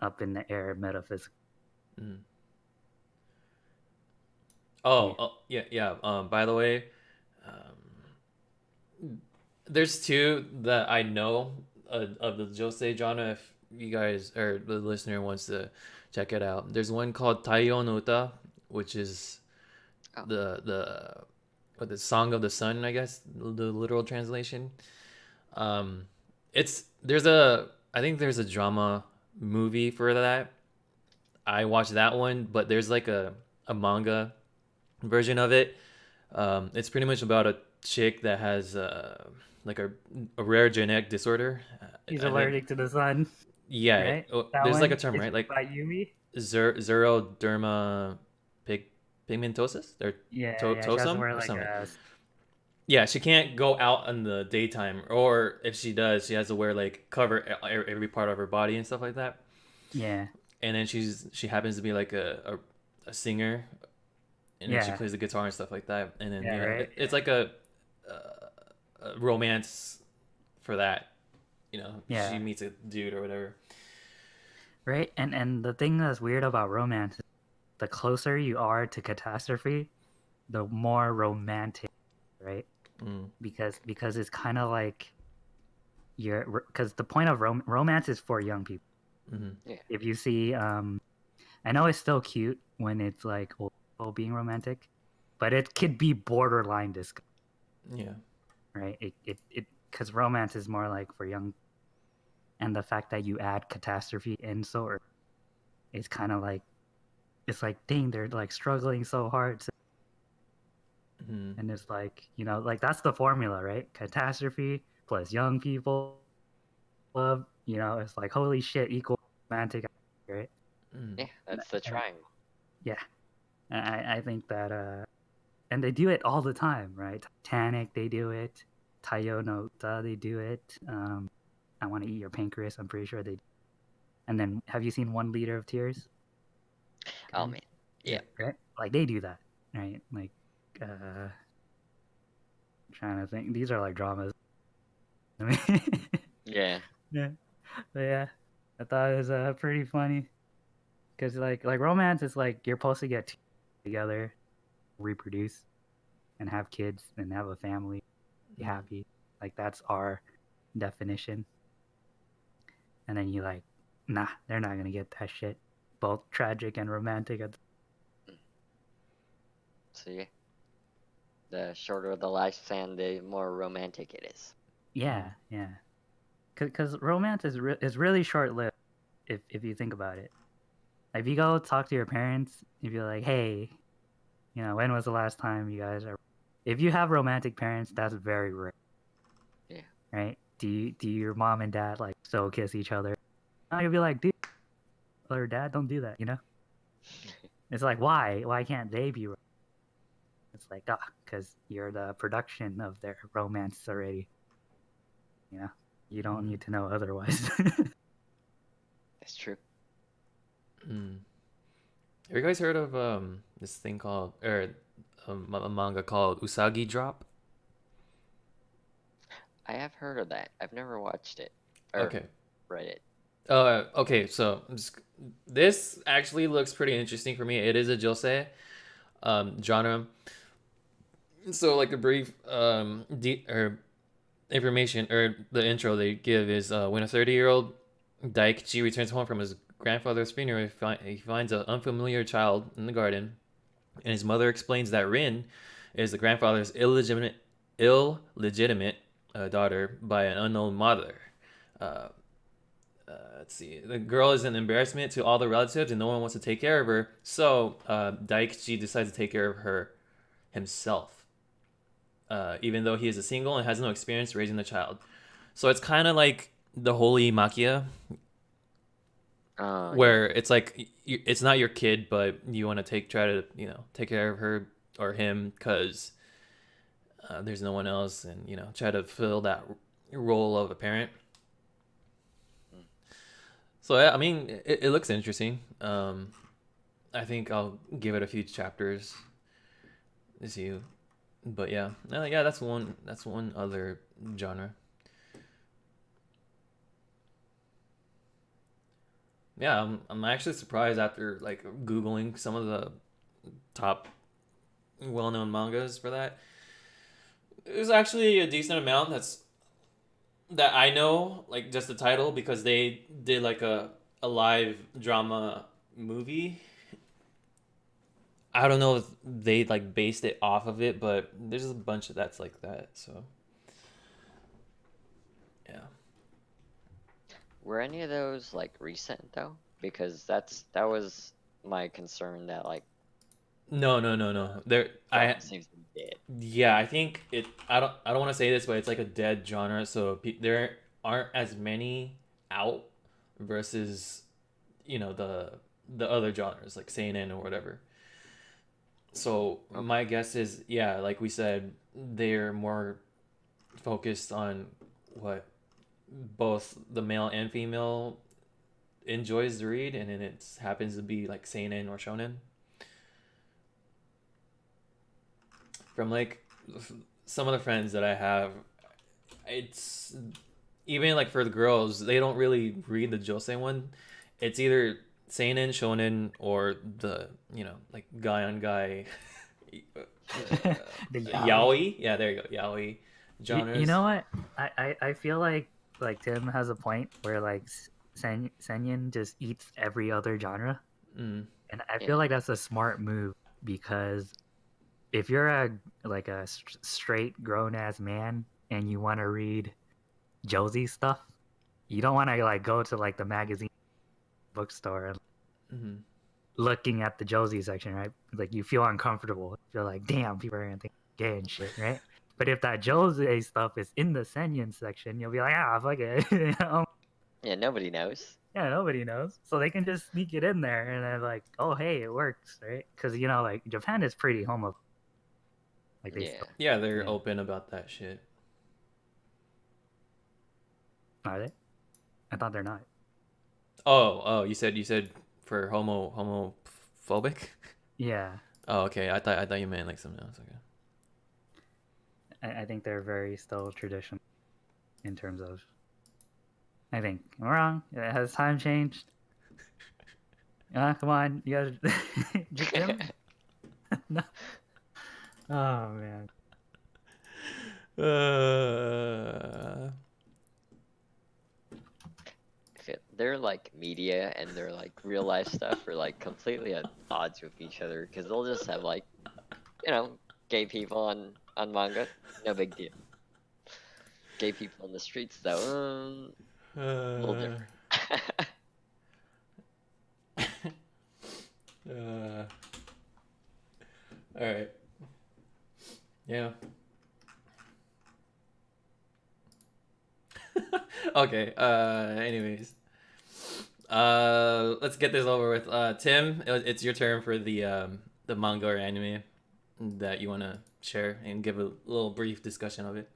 up in the air, metaphysical. Mm-hmm. Yeah. Yeah, yeah. By the way, there's two that I know of the josei genre. If you guys or the listener wants to check it out, there's one called Taiyo no Uta, which is Oh. the song of the sun, I guess the literal translation. Um, it's there's a I think there's a drama movie for that. I watched that one, but there's like a manga version of it. It's pretty much about a chick that has like a rare genetic disorder. He's I think, allergic to the sun, yeah, right? That there's like a one term, is right? Like by Yumi. xeroderma pig, pigmentosus or Yeah. She has to tosum wear or like something. a Yeah, she can't go out in the daytime, or if she does, she has to wear like cover every part of her body and stuff like that. yeah, And then she happens to be like a singer, and then she yeah, plays the guitar and stuff like that. And then yeah, right, it's like a romance for that. She yeah, meets a dude or whatever. right. And the thing that's weird about romance is the closer you are to catastrophe, the more romantic, right? Mm, Because it's kind of like because the point of romance is for young people. mm-hmm. Yeah. If you see, I know it's still cute when it's like old people being romantic, but it could be borderline disgusting, Yeah. right? It because romance is more like for young, and the fact that you add catastrophe in so early, it's kind of like it's like dang, they're like struggling so hard, Mm-hmm. and it's like like that's the formula, right? Catastrophe plus young people love, it's like holy shit equal romantic, right? Mm-hmm. Yeah, that's the And triangle. yeah, I think that and they do it all the time, right? Titanic, they do it. Taiyo no Uta, they do it. I Want to Eat Your Pancreas, I'm pretty sure they do. And then, have you seen One Liter of Tears? Oh man. Yeah. Yeah. Right? Like, they do that, right? Like, trying to think. These are like dramas. I mean, Yeah. yeah. But yeah, I thought it was pretty funny. Because like romance is like you're supposed to get together, reproduce, and have kids and have a family, be happy. Like that's our definition. And then you like, nah, they're not gonna get that shit. Both tragic and romantic. So yeah, the shorter the lifespan, the more romantic it is. Yeah, yeah. Because romance is really short lived if you think about it. Like, if you go talk to your parents, if you're like, hey, when was the last time you guys are? If you have romantic parents, that's very rare. Yeah. Right? Do your mom and dad like still kiss each other? No, you'll be like, dude, or dad, don't do that. It's like, why? Why can't they be? It's like, because you're the production of their romance already. You don't need to know otherwise. That's true. Have you guys heard of this thing called a manga called Usagi Drop? I have heard of that. I've never watched it or Okay. read it. Okay, so this actually looks pretty interesting for me. It is a josei genre. So like the brief information or the intro they give is when a 30-year-old Daikichi returns home from his grandfather's funeral, he finds an unfamiliar child in the garden, and his mother explains that Rin is the grandfather's illegitimate daughter by an unknown mother. Uh, let's see. The girl is an embarrassment to all the relatives, and no one wants to take care of her. So Daikichi decides to take care of her himself, even though he is a single and has no experience raising a child. So it's kind of like the holy Makia, where it's like it's not your kid, but you want to try to take care of her or him because there's no one else, and try to fill that role of a parent. So yeah, I mean, it looks interesting. I think I'll give it a few chapters to see, but yeah, yeah, that's one other genre. Yeah, I'm actually surprised after like googling some of the top well-known mangas for that. There's actually a decent amount that I know, like just the title, because they did like a live drama movie. I don't know if they like based it off of it, but there's a bunch of that's like that. So yeah. Were any of those like recent though? Because that was my concern that like No. There I seems to be dead. Yeah, I think it. I don't want to say this, but it's like a dead genre. So there aren't as many out versus the other genres like seinen or whatever. So my guess is, yeah, like we said, they're more focused on what both the male and female enjoys to read, and then it happens to be like seinen or shonen. From like some of the friends that I have, it's even like for the girls, they don't really read the josei one. It's either seinen, shonen, or the like guy on guy The yaoi. Yeah, there you go, yaoi genres. You know what? I feel like Tim has a point where like Senyin just eats every other genre, and I feel like that's a smart move because if you're a straight grown ass man and you want to read josei stuff, you don't want to like go to like the magazine bookstore and looking at the josei section, right? Like you feel uncomfortable. You're like, damn, people are gonna think I'm gay and shit, right? But if that josei stuff is in the senyin section, you'll be like, fuck it. Yeah, nobody knows. Yeah, nobody knows. So they can just sneak it in there and then like, oh hey, it works, right? Because like Japan is pretty homo. Like yeah, they're open about that shit. Are they? I thought they're not. Oh, you said for homophobic? Yeah. Oh, okay. I thought you meant like something else. Okay. I think they're very still traditional in terms of. I think I'm wrong. Has time changed? Come on, you gotta just Jim. No. Oh man. Uh, Their like media and their like real life stuff are like completely at odds with each other because they'll just have like, you know, gay people on manga, no big deal. Gay people in the streets though, a little uh, different. uh, all right. Yeah. Okay. Anyways. Let's get this over with. Tim, it's your turn for the manga or anime that you want to share and give a little brief discussion of it.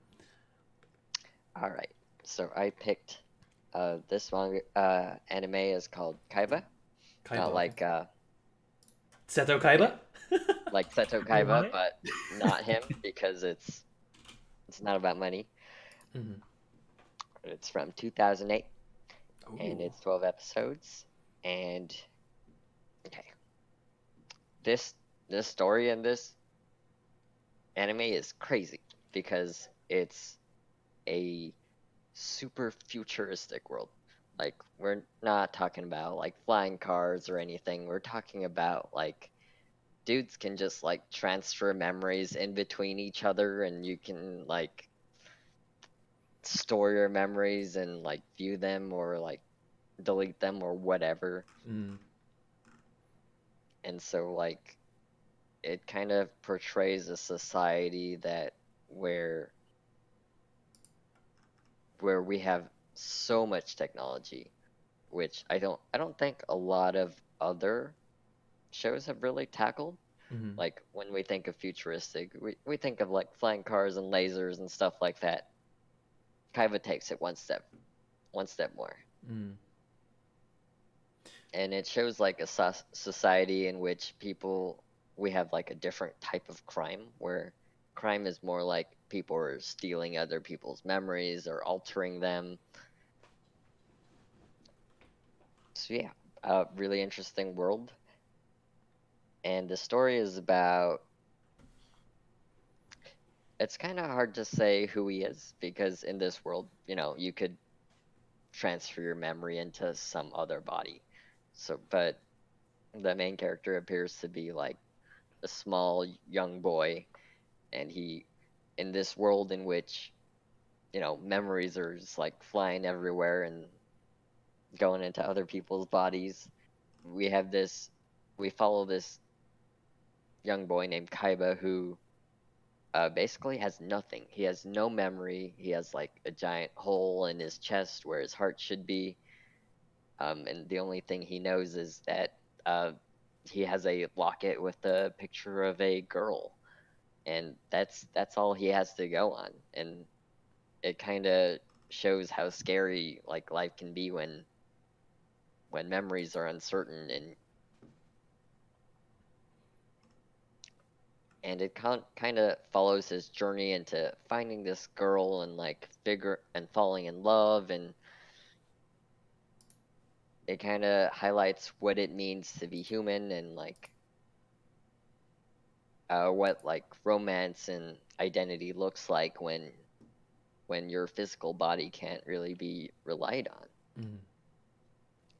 All right, so I picked this manga anime is called Kaiba, Kaiba. not Okay. Seto yeah, Kaiba. like Seto Wait, Kaiba, what? but not him because it's not about money. Mhm. It's from 2008 and Ooh. it's 12 episodes. And okay, this this story in this anime is crazy because it's a super futuristic world. Like we're not talking about like flying cars or anything. We're talking about like dudes can just like transfer memories in between each other and you can like store your memories and like view them or like delete them or whatever. Mm. And so like it kind of portrays a society that where where we have so much technology, which I don't think a lot of other shows have really tackled. Mm-hmm. Like when we think of futuristic, we think of like flying cars and lasers and stuff like that. Kaiba takes it one step more. Mm. And it shows like a society in which people we have like a different type of crime where crime is more like people are stealing other people's memories or altering them. So yeah, a really interesting world. And the story is about it's kind of hard to say who he is because in this world, you know, you could transfer your memory into some other body. So, but the main character appears to be like a small young boy, and he, in this world in which, you know, memories are just like flying everywhere and going into other people's bodies, we have this, we follow this young boy named Kaiba who basically has nothing. He has no memory. He has like a giant hole in his chest where his heart should be. And the only thing he knows is that uh, he has a locket with a picture of a girl, and that's all he has to go on. And it kind of shows how scary like life can be when memories are uncertain and it kind of follows his journey into finding this girl and like figure and falling in love and it kind of highlights what it means to be human and like what like romance and identity looks like when your physical body can't really be relied on. Mm.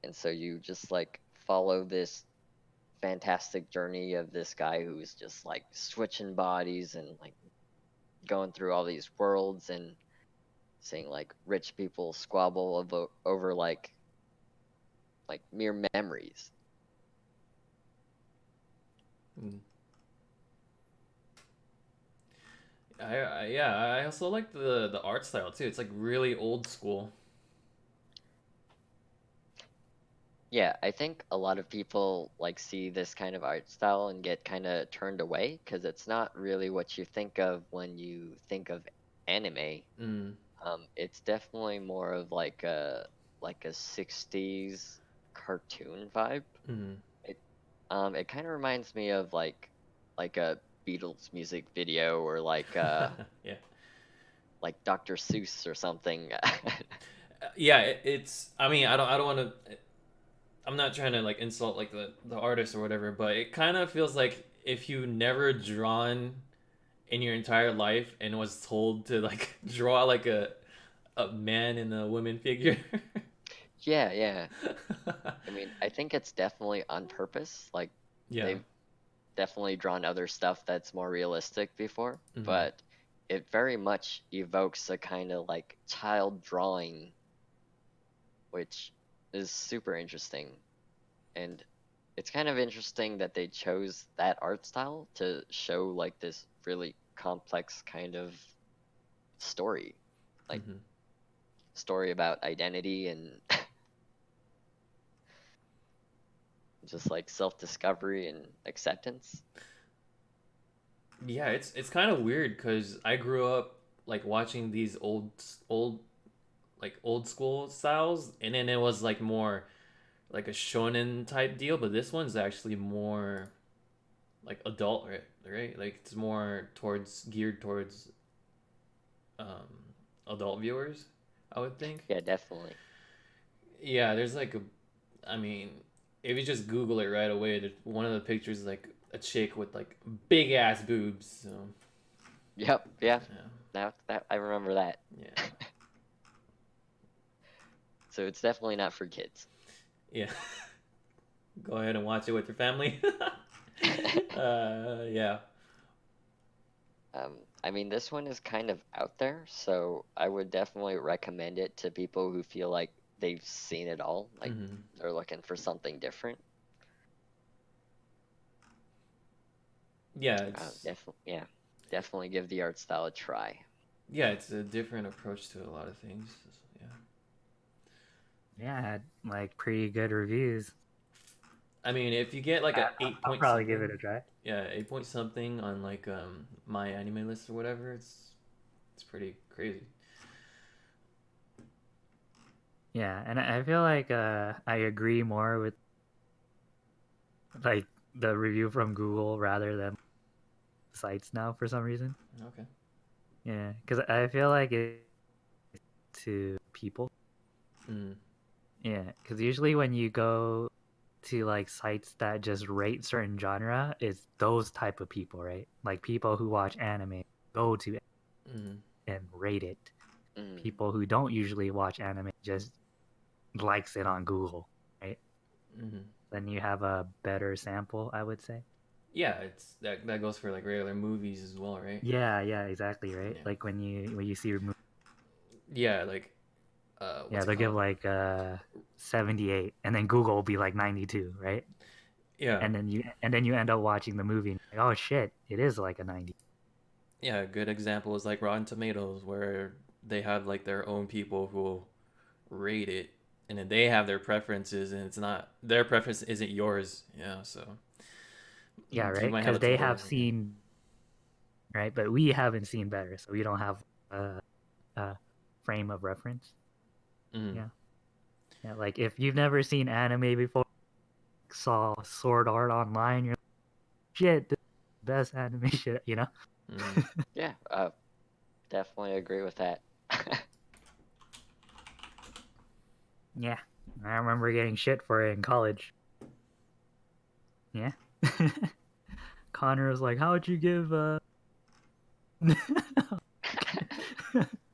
And so you just like follow this fantastic journey of this guy who's just like switching bodies and like going through all these worlds and seeing like rich people squabble over like mere memories. Mm. Yeah, I also like the art style too. It's like really old school. Yeah, I think a lot of people like see this kind of art style and get kind of turned away because it's not really what you think of when you think of anime. Mm. It's definitely more of like a 60s cartoon vibe. Mm. It it kind of reminds me of like a Beatles music video or Yeah. like Dr. Seuss or something. Yeah, it's. I mean, I don't want to. I'm not trying to like insult like the artist or whatever, but it kind of feels like if you never drawn in your entire life and was told to like draw like a man and a woman figure. Yeah, yeah. I mean, I think it's definitely on purpose. Like Yeah. they've definitely drawn other stuff that's more realistic before, Hmm. but it very much evokes a kind of like child drawing, which is super interesting. And it's kind of interesting that they chose that art style to show like this really complex kind of story, like Hmm. story about identity and just like self-discovery and acceptance. Yeah, it's kind of weird because I grew up like watching these old school styles, and then it was like more like a shonen type deal, but this one's actually more like adult, right? Right? Like it's more towards geared towards um, adult viewers, I would think. Yeah, definitely. Yeah, there's like a, I mean, if you just Google it right away, one of the pictures is like a chick with like big ass boobs. So Yep, yeah. yeah, Now that I remember that. yeah, So it's definitely not for kids. yeah. Go ahead and watch it with your family. Yeah. Um, I mean, this one is kind of out there, so I would definitely recommend it to people who feel like they've seen it all, like Hmm. they're looking for something different. Yeah, it's Definitely, yeah, definitely give the art style a try. yeah, it's a different approach to a lot of things. Yeah. Yeah, it had like pretty good reviews. I mean, if you get like a eight I'll point probably give something, it a try. yeah, 8 point something on like my anime list or whatever, it's pretty crazy. Yeah, and I feel like I agree more with like the review from Google rather than sites now for some reason. Okay. Yeah, because I feel like it to people. Mm. Yeah, because usually when you go to like sites that just rate certain genre, it's those type of people, right? Like people who watch anime go to Mm. and rate it. Mm, People who don't usually watch anime just likes it on Google, right? Mm. Then you have a better sample, I would say. Yeah, it's that goes for like regular movies as well, right? Yeah, yeah, exactly, right? Yeah. Like when you see, Yeah, like yeah, what's it they'll give called? like 78, and then Google will be like 92, right? Yeah. And then you end up watching the movie, and like, oh shit, it is like a 90. Yeah, a good example is like Rotten Tomatoes, where they have like their own people who will rate it, and then they have their preferences, and it's not their preference isn't yours. Yeah, so Yeah, you right? might have Because a they totally have different. Yeah. seen, right, but we haven't seen better, so we don't have a frame of reference. Mm. Yeah, yeah. Like if you've never seen anime before, saw Sword Art online, you're like, shit, this is the best anime shit, you know? Mm. yeah, definitely agree with that. Yeah, I remember getting shit for it in college. Yeah. Connor was like, "How'd you give?"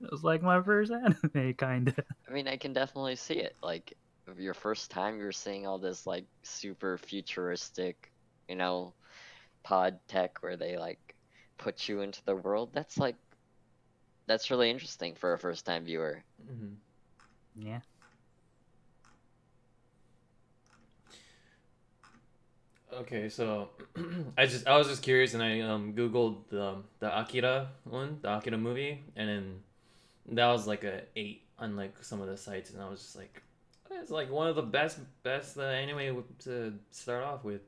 It was like my first anime, kind of. I mean, I can definitely see it. Like, your first time you're seeing all this like super futuristic, you know, pod tech where they like put you into the world. That's really interesting for a first time viewer. Mm. Yeah. Okay, so I was just curious, and I googled the Akira one, the Akira movie, and then that was like a 8 on like some of the sites, and I was just like, it's like one of the best anime to start off with.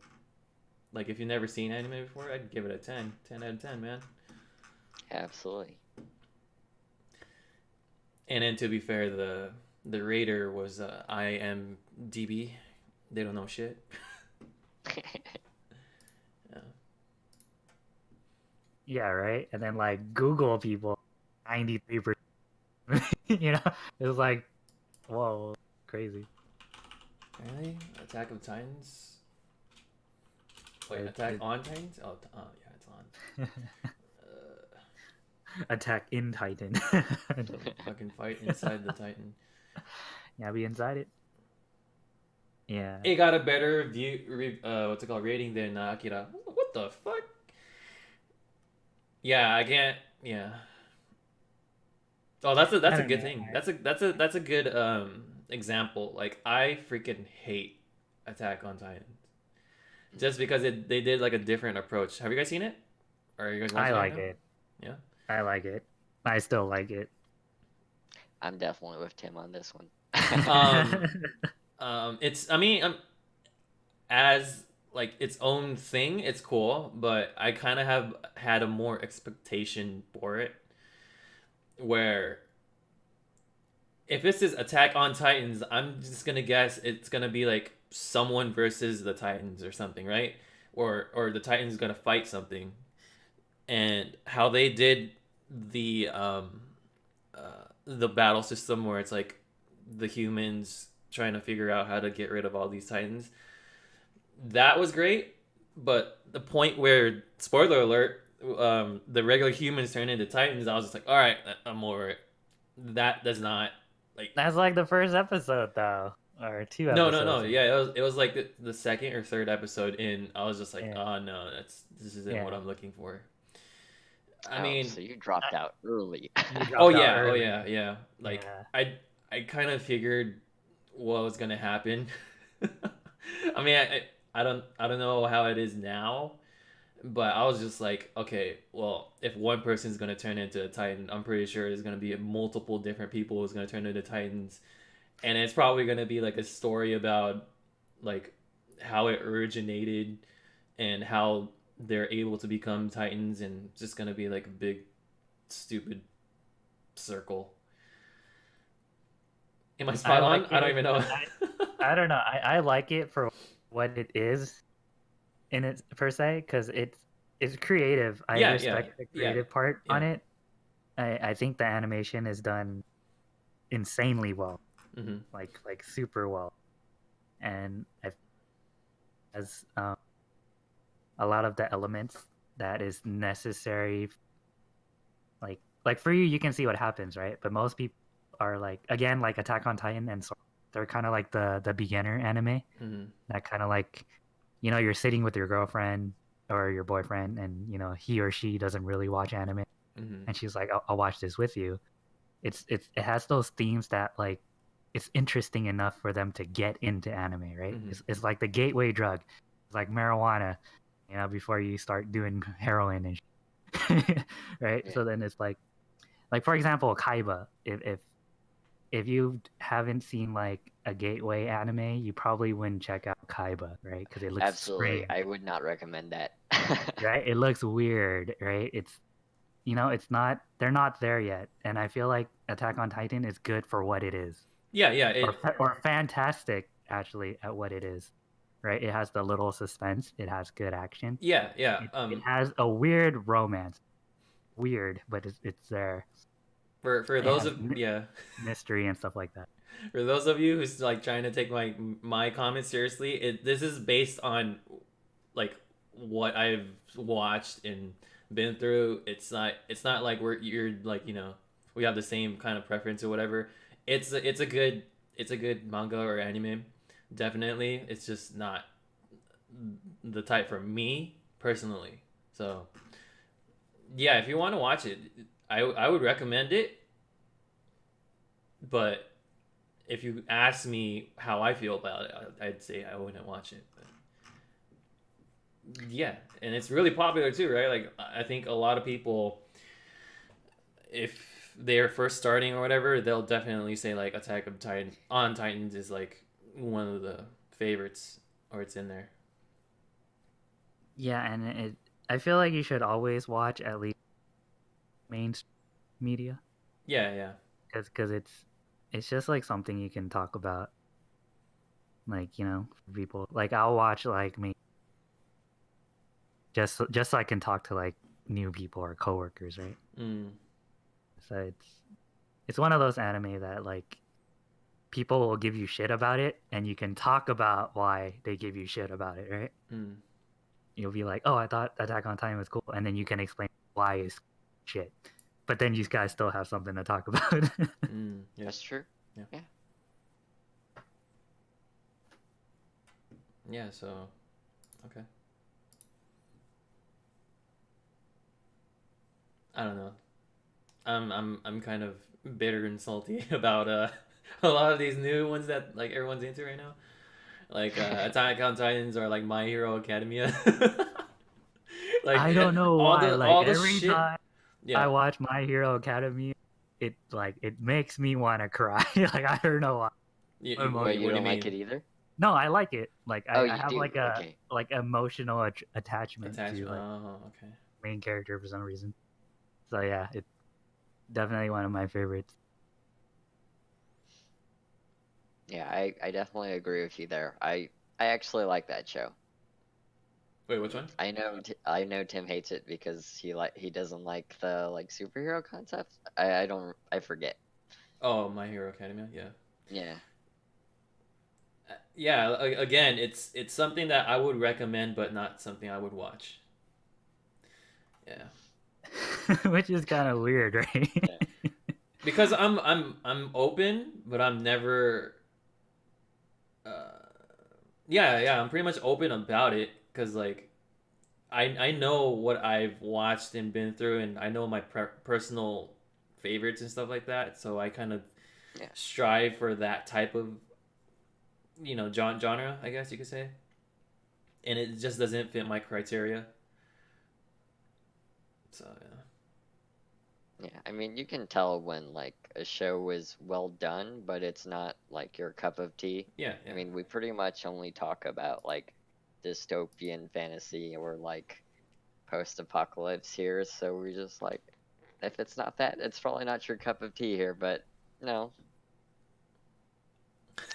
Like if you've never seen anime before, I'd give it a 10 out of 10, man. Absolutely. And then to be fair, the rater was IMDb. They don't know shit. Yeah. Yeah, right. And then like Google people, 93%. You know, it was like, whoa, crazy. Really? Attack of Titans? Wait, It- Attack it- on Titans? Oh, yeah, it's on. Uh, Attack in Titan. fucking fight inside the Titan. Yeah, be inside it. Yeah. It got a better what's it called, rating than Akira. What the fuck? Yeah, I can't. Yeah. Oh, that's I a don't good know. thing. That's a good example. Like I freaking hate Attack on Titan just because they did like a different approach. Have you guys seen it? Or are you guys I watching it right like now? it. Yeah. I like it. I still like it. I'm definitely with Tim on this one. It's I mean, as like its own thing, it's cool, but I kind of have had a more expectation for it. Where if this is Attack on Titans, I'm just gonna guess it's gonna be like someone versus the Titans or something, right? Or the Titans gonna fight something, and how they did the battle system where it's like the humans trying to figure out how to get rid of all these Titans. That was great, but the point where spoiler alert, the regular humans turn into Titans, I was just like, all right, I'm over it. That does not like That's like the first episode, though, or two no. episodes. Yeah, it was like the second or third episode in. I was just like, Yeah. oh no, this isn't what Yeah. I'm looking for. I Oh, mean, so you dropped out early. You oh dropped out yeah, early. yeah. Like Yeah. I kind of figured what was gonna happen. I mean, I don't know how it is now, but I was just like, okay, well, if one person's gonna turn into a Titan, I'm pretty sure there's gonna be multiple different people who's gonna turn into Titans, and it's probably gonna be like a story about like how it originated and how they're able to become Titans, and it's just gonna be like a big stupid circle. Am I I spot on? like I don't it. even know. I don't know. I like it for what it is in it per se, because it's creative. I Yeah, respect the yeah, creative part on yeah. it. I think the animation is done insanely well, Hmm. like super well, and as a lot of the elements that is necessary. Like for you can see what happens, right? But most people are like, again, like Attack on Titan, and so they're kind of like the beginner anime. Hmm. That kind of like, you're sitting with your girlfriend or your boyfriend, and he or she doesn't really watch anime, Hmm. and she's like, I'll watch this with you. It has those themes that like it's interesting enough for them to get into anime, right? Hmm. It's like the gateway drug. It's like marijuana, before you start doing heroin and right? Yeah, So then it's like for example, Kaiba. If you haven't seen like a gateway anime, you probably wouldn't check out Kaiba, right? Because it looks absolutely. strange, I would not recommend that. right? It looks weird, right? It's not. They're not there yet, and I feel like Attack on Titan is good for what it is, Yeah. or fantastic actually at what it is, right? It has the little suspense. It has good action. Yeah. It has a weird romance, weird, but it's there. For It those has of yeah, mystery and stuff like that. for those of you who's like trying to take my comments seriously, this is based on like what I've watched and been through. It's not like you're like we have the same kind of preference or whatever. It's a good manga or anime, definitely. It's just not the type for me personally. So yeah, if you want to watch it, I would recommend it. But if you ask me how I feel about it, I'd say I wouldn't watch it. But yeah, and it's really popular too, right? Like I think a lot of people, if they're first starting or whatever, they'll definitely say like Attack of Titan on Titans is like one of the favorites, or it's in there. Yeah, and I feel like you should always watch at least mainstream media, Yeah. because it's just like something you can talk about, like for people. Like I'll watch like me just so I can talk to like new people or coworkers, right? Mm. So it's one of those anime that like people will give you shit about it, and you can talk about why they give you shit about it, right? Mm. You'll be like, oh, I thought Attack on Titan was cool, and then you can explain why it's shit. But then you guys still have something to talk about. Yeah. That's true. Yeah. Yeah. Yeah. So, okay. I don't know. I'm kind of bitter and salty about a lot of these new ones that like everyone's into right now. Like Attack on Titans or like My Hero Academia. Like I don't know all why. the Like all the every shit. time I Yeah. watch My Hero Academia, it makes me want to cry. Like I don't know why. Wait, you What do you don't like it mean? either? No, I like it. Like Oh, I you have do. like a Okay. emotional attachment to Attachment. like Oh, okay. main character for some reason. So yeah, it's definitely one of my favorites. Yeah, I definitely agree with you there. I actually like that show. Wait, which one? I know Tim hates it because he doesn't like the like superhero concept. I don't I forget. Oh, My Hero Academia. Yeah. Yeah. Yeah. Again, it's something that I would recommend, but not something I would watch. Yeah. Which is kind of weird, right? Yeah. Because I'm open, but I'm never. Uh, yeah. I'm pretty much open about it because like I know what I've watched and been through, and I know my personal favorites and stuff like that. So I kind of Yeah. strive for that type of genre, I guess you could say, and it just doesn't fit my criteria. So Yeah. I mean, you can tell when like a show is well done, but it's not like your cup of tea. yeah, I yeah, mean, we pretty much only talk about like dystopian fantasy or like post-apocalypse here, so we just like if it's not that, it's probably not your cup of tea here, but no,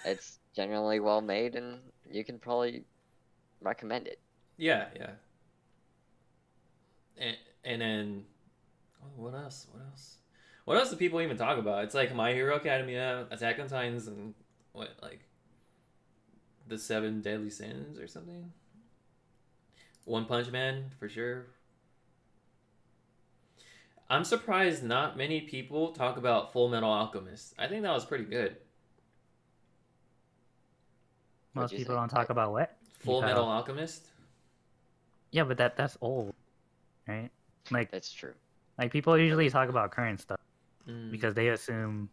it's generally well made and you can probably recommend it. yeah, yeah. And then what else? What else? What else do people even talk about? It's like My Hero Academia, Attack on Titans, and what like the Seven Deadly Sins or something. One Punch Man for sure. I'm surprised not many people talk about Full Metal Alchemist. I think that was pretty good. What'd Most you people say? don't talk about what? You Full cut Metal off. Alchemist. Yeah, but that's old, right? Like That's true. people usually talk about current stuff Mm, because they assume,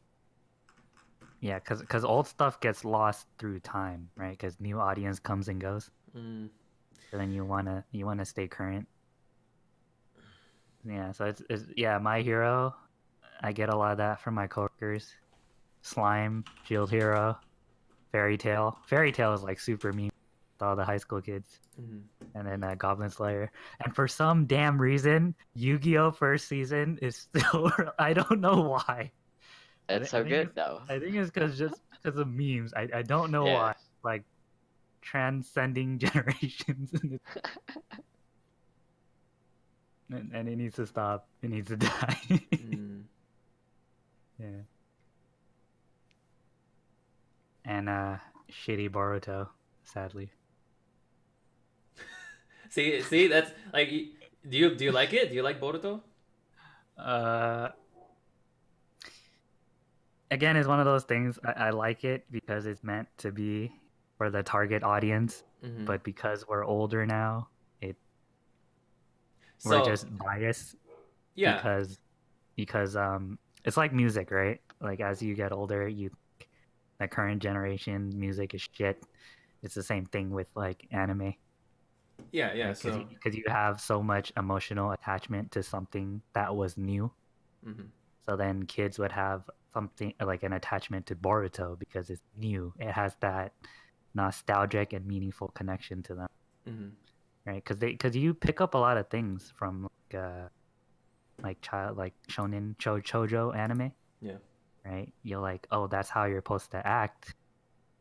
yeah, because old stuff gets lost through time, right? Because new audience comes and goes, mm. so then you wanna stay current. Yeah, so it's yeah, My Hero. I get a lot of that from my coworkers. Slime, Shield Hero, Fairy Tail. Fairy Tail is like super mean with all the high school kids. Mm-hmm. And then Goblin Slayer. And for some damn reason, Yu-Gi-Oh! First season is still. I don't know why. It's so good though. I think it's just because of memes. I don't know Yeah. why. Like transcending generations, and it needs to stop. It needs to die. Mm. Yeah. And shitty Boruto, sadly. See, that's like, do you like it? Do you like Boruto? Uh, again, it's one of those things. I like it because it's meant to be for the target audience, Mm-hmm. but because we're older now, we're So just biased yeah, because it's like music, right? Like as you get older, you think the current generation music is shit. It's the same thing with like anime, yeah. right? Because So you have so much emotional attachment to something that was new. mm-hmm. So then kids would have something like an attachment to Boruto because it's new. It has that nostalgic and meaningful connection to them, Mm-hmm. right? Because you pick up a lot of things from like shonen chojo anime, Yeah. right? You're like, oh, that's how you're supposed to act,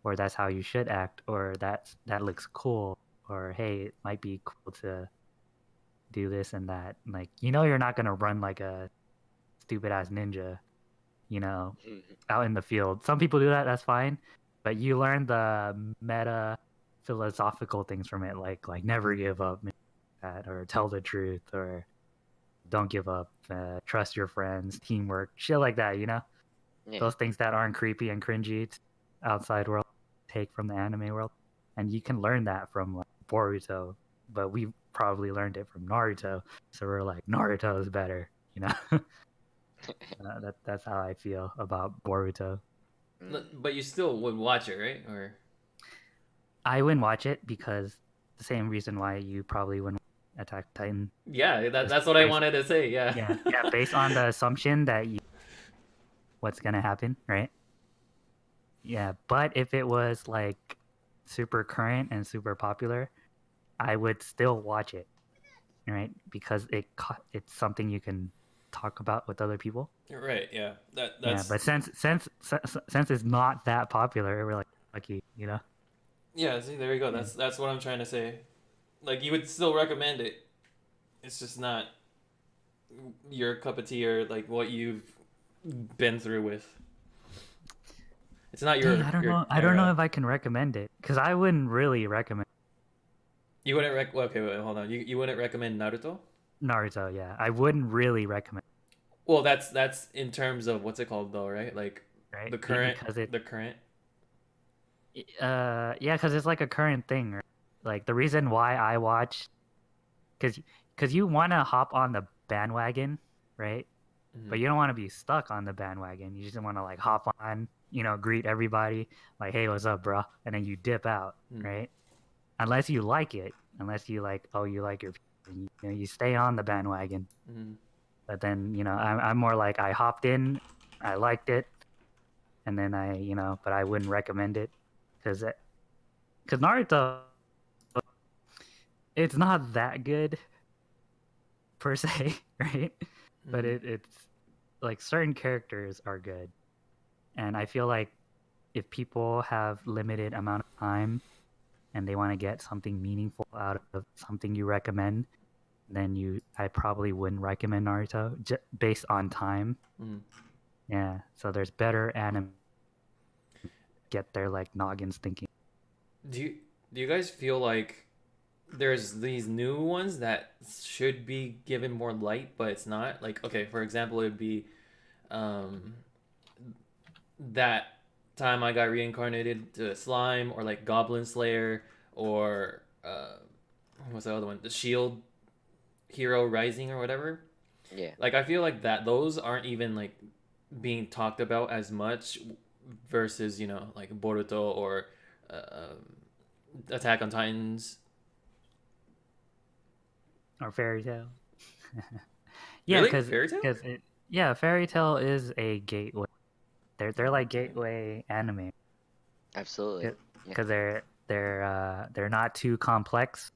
or that's how you should act, or that looks cool, or hey, it might be cool to do this and that. Like you're not gonna run like a stupid ass ninja. out in the field. Some people do that, that's fine. But you learn the meta philosophical things from it, like never give up, or tell the truth, or don't give up, trust your friends, teamwork, shit like that, Yeah. those things that aren't creepy and cringy to outside world take from the anime world. And you can learn that from like Boruto, but we probably learned it from Naruto, so we're like, Naruto is better. That's how I feel about Boruto. But you still would watch it, right? Or I wouldn't watch it because the same reason why you probably wouldn't Attack Titan. yeah, that's what I wanted to say. Yeah. Yeah, based on the assumption that what's gonna happen, right? Yeah, but if it was like super current and super popular, I would still watch it, right? Because it's something you can talk about with other people. Right. Yeah. Yeah, That's. but since it's not that popular, we're like lucky, Yeah. See, there you go. Yeah. That's what I'm trying to say. Like, you would still recommend it. It's just not your cup of tea or like what you've been through with. It's not Dang, I don't your know. I don't know if I can recommend it because I wouldn't really recommend You wouldn't okay, wait, hold on. You wouldn't recommend Naruto? Naruto. Yeah, I wouldn't really recommend. Well, that's in terms of what's it called though, right? Like Right? the current Because the current. yeah, because it's like a current thing. Right? Like the reason why I watch, because you want to hop on the bandwagon, right? But you don't want to be stuck on the bandwagon. You just want to like hop on, greet everybody, like, hey, what's up, bro? And then you dip out, right? Unless you like it, unless you like, oh, you like you stay on the bandwagon. But then, I'm more like I hopped in, I liked it, and then but I wouldn't recommend it because Naruto, it's not that good per se, right? But it's like certain characters are good, and I feel like if people have limited amount of time and they want to get something meaningful out of something you recommend, then I probably wouldn't recommend Naruto based on time. Yeah, so there's better anime get their like noggins thinking. Do you guys feel like there's these new ones that should be given more light, but it's not? Like, okay, for example, it'd be um, that time I got reincarnated to a slime, or like Goblin Slayer, or what's the other one? The Shield Hero Rising or whatever. Yeah. Like, I feel like that those aren't even like being talked about as much versus like Boruto or Attack on Titans Or Fairy Tail. Yeah, really? because Fairy Tail? Fairy Tail is a gateway. They're like gateway anime. Absolutely. Because they're not too complex.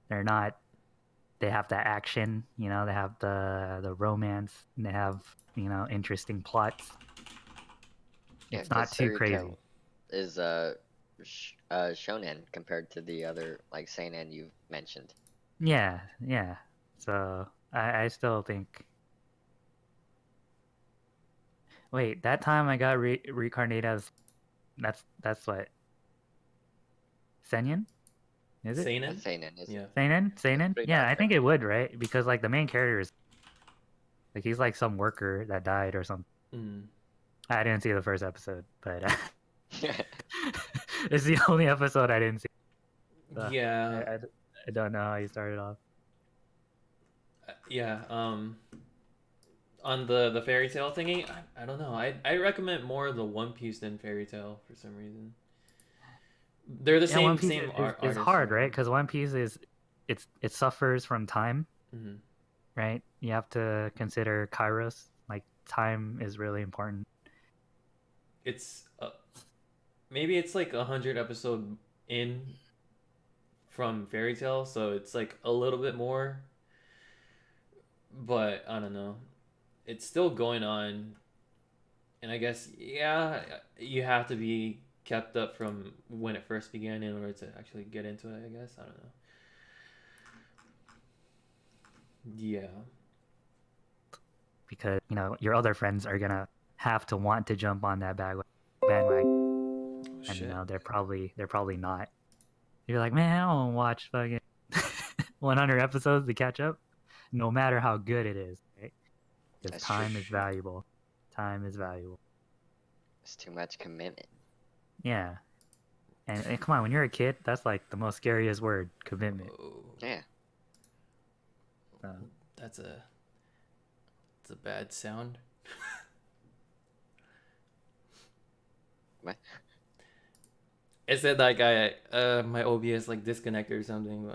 They have the action, they have the romance, and they have interesting plots. Yeah, it's not too crazy. Tale is shonen compared to the other like seinen you've mentioned. Yeah. So I still think. Wait, that time I got reincarnated as that's what seinen? Is it Seinen? Seinen, is Yeah. Seinen? pretty Yeah, much I think it would, right? Because like the main character is like he's like some worker that died or something. I didn't see the first episode, but it's the only episode I didn't see. So Yeah. I don't know how he started off. Yeah. On the Fairy Tail thingy, I don't know. I recommend more the One Piece than Fairy Tail for some reason. They're the One Piece same is artist, hard, right? Because One Piece it suffers from time, right? You have to consider Kairos. Like time is really important. It's maybe it's like 100 episode in from Fairy Tail, so it's like a little bit more. But I don't know. It's still going on, and I guess you have to be kept up from when it first began in order to actually get into it. I guess I don't know. Yeah. Because your other friends are gonna have to want to jump on that bandwagon, Oh, and shit. they're probably not. You're like, man, I don't watch fucking 100 episodes to catch up, no matter how good it is, right? Because That's true. time is valuable. Time is valuable. It's too much commitment. Yeah. And come on, when you're a kid, that's like the most scariest word, commitment. Oh, Yeah. that's a bad sound. What? It said like my OBS like disconnected or something.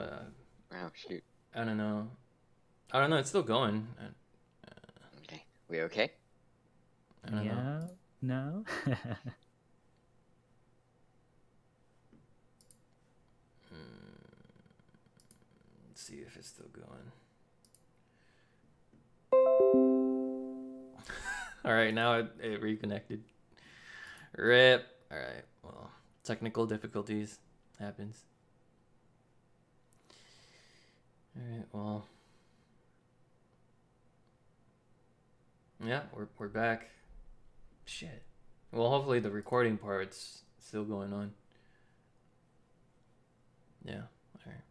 Oh shoot. I don't know. I don't know. It's still going. Okay. We okay? I don't know. Yeah. No. Let's see if it's still going. All right, now it reconnected. Rip. All right. Well, technical difficulties happens. All right. Well. Yeah, we're back. Shit. Well, hopefully the recording part's still going on. Yeah. All right.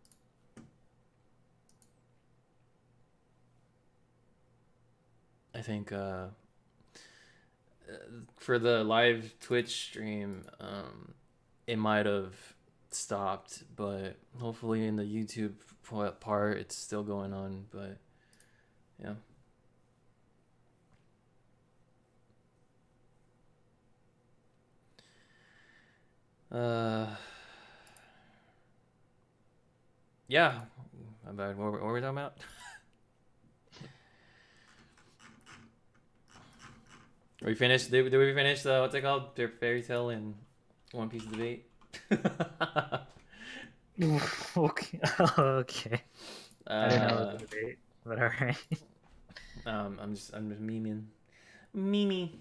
I think for the live Twitch stream, it might have stopped, but hopefully in the YouTube part, it's still going on. But yeah. Yeah. My bad. What were we talking about? We finished. Did we finish the what's it called? Their fairy tale and One Piece debate. Okay. Okay. I didn't know it was a debate, but all right. I'm just memeing. Mimi.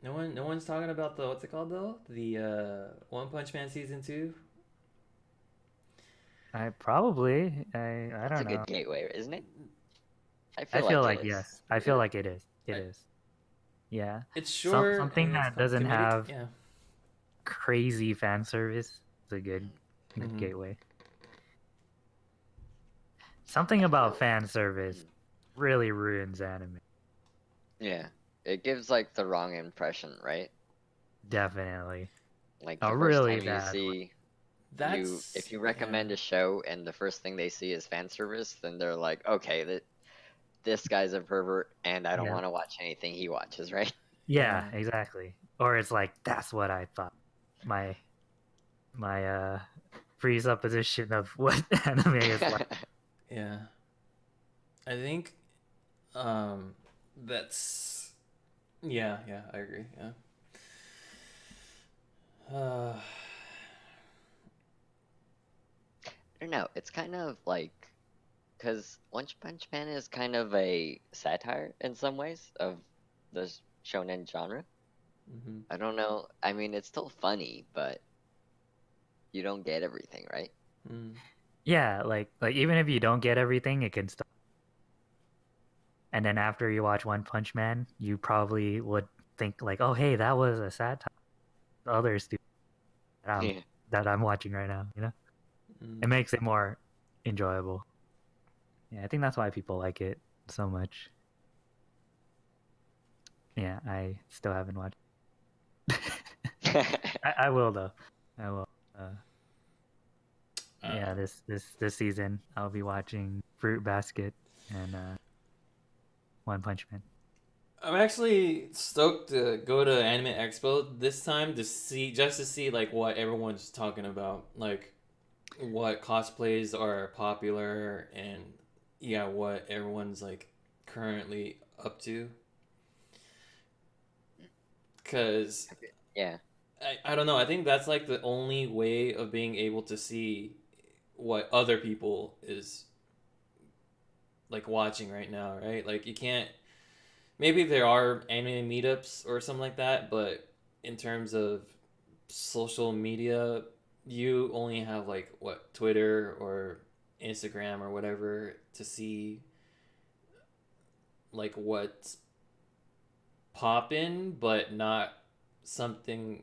No one's talking about the what's it called though? The One Punch Man season 2. I probably. I That's don't a know. good gateway, isn't it? I feel feel like like it is. yes. I feel Yeah. like it is. It is. Yeah. It's short. Something And it's that doesn't comedic. have Yeah. crazy fan service is a good Mhm. gateway. Something about fan service really ruins anime. Yeah. It gives like the wrong impression, right? Definitely. Like A the first really time you bad one. see That's if you recommend a show and the first thing they see is fan service, then they're like, okay, this guy's a pervert and I don't Yeah. want to watch anything he watches, right? Yeah, Yeah. exactly. Or it's like that's what I thought. My presupposition of what anime is like. Yeah. I think that's yeah, I agree. Yeah. I don't know. It's kind of like because One Punch Man is kind of a satire in some ways of the shonen genre. mhm. I don't know. I mean, it's still funny, but you don't get everything, right? Mm. Yeah, like even if you don't get everything, it can stop. And then after you watch One Punch Man, you probably would think like, oh hey, that was a satire. The other stupid Yeah. that I'm watching right now, you know? It Mm. makes it more enjoyable. Yeah, I think that's why people like it so much. Yeah, I still haven't watched. I will though. I will. Yeah, this season I'll be watching Fruit Basket and One Punch Man. I'm actually stoked to go to Anime Expo this time to see like what everyone's talking about, like what cosplays are popular and yeah, what everyone's like currently up to. Cause Yeah. I don't know. I think that's like the only way of being able to see what other people is like watching right now, right? Like you can't. Maybe there are anime meetups or something like that, but in terms of social media, you only have like what Twitter or Instagram or whatever to see like what's poppin', but not something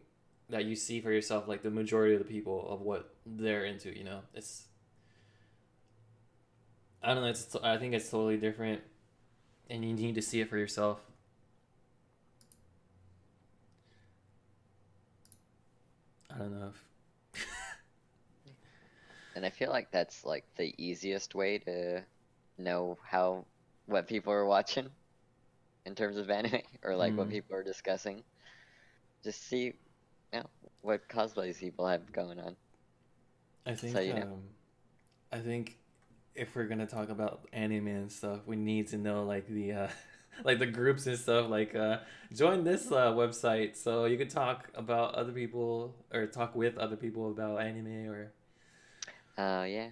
that you see for yourself, like the majority of the people of what they're into. You know, it's I don't know. I think it's totally different, and you need to see it for yourself. I don't know. And I feel like that's like the easiest way to know what people are watching in terms of anime or like what Mm, people are discussing. Just see, what cosplays people have going on. I So think I think if we're gonna talk about anime and stuff, we need to know like the like the groups and stuff. Like join this website so you could talk about other people or talk with other people about anime or yeah.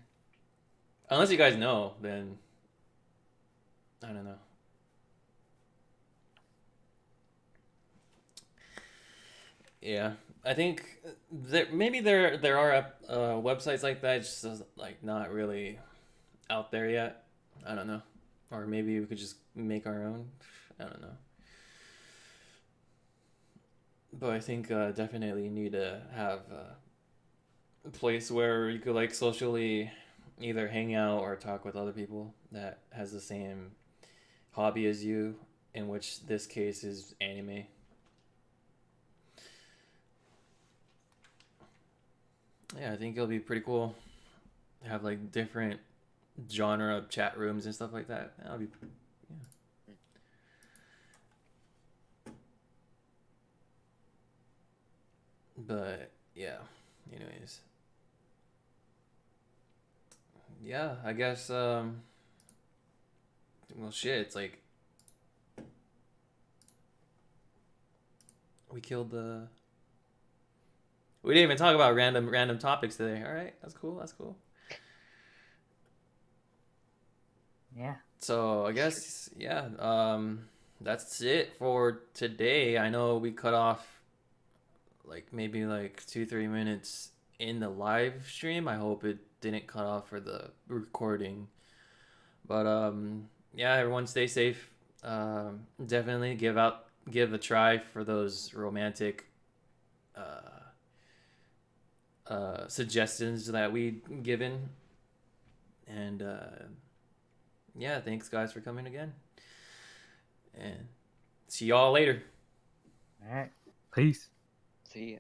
unless you guys know, then I don't know. Yeah, I think there are websites like that, just like not really out there yet. I don't know, or maybe we could just make our own. I don't know. But I think definitely you need to have a place where you could like socially either hang out or talk with other people that has the same hobby as you, in which this case is anime. Yeah, I think it'll be pretty cool. Have like different genre chat rooms and stuff like that. That'll be yeah. But yeah, anyways, yeah, I guess well shit, it's like we killed the we didn't even talk about random topics today. All right, that's cool. That's cool. Yeah. So I guess yeah, that's it for today. I know we cut off like maybe like 2-3 minutes in the live stream. I hope it didn't cut off for the recording. But yeah, everyone stay safe. Definitely give a try for those romantic suggestions that we given. And yeah, thanks guys for coming again. And see y'all later. All right. Peace. See ya.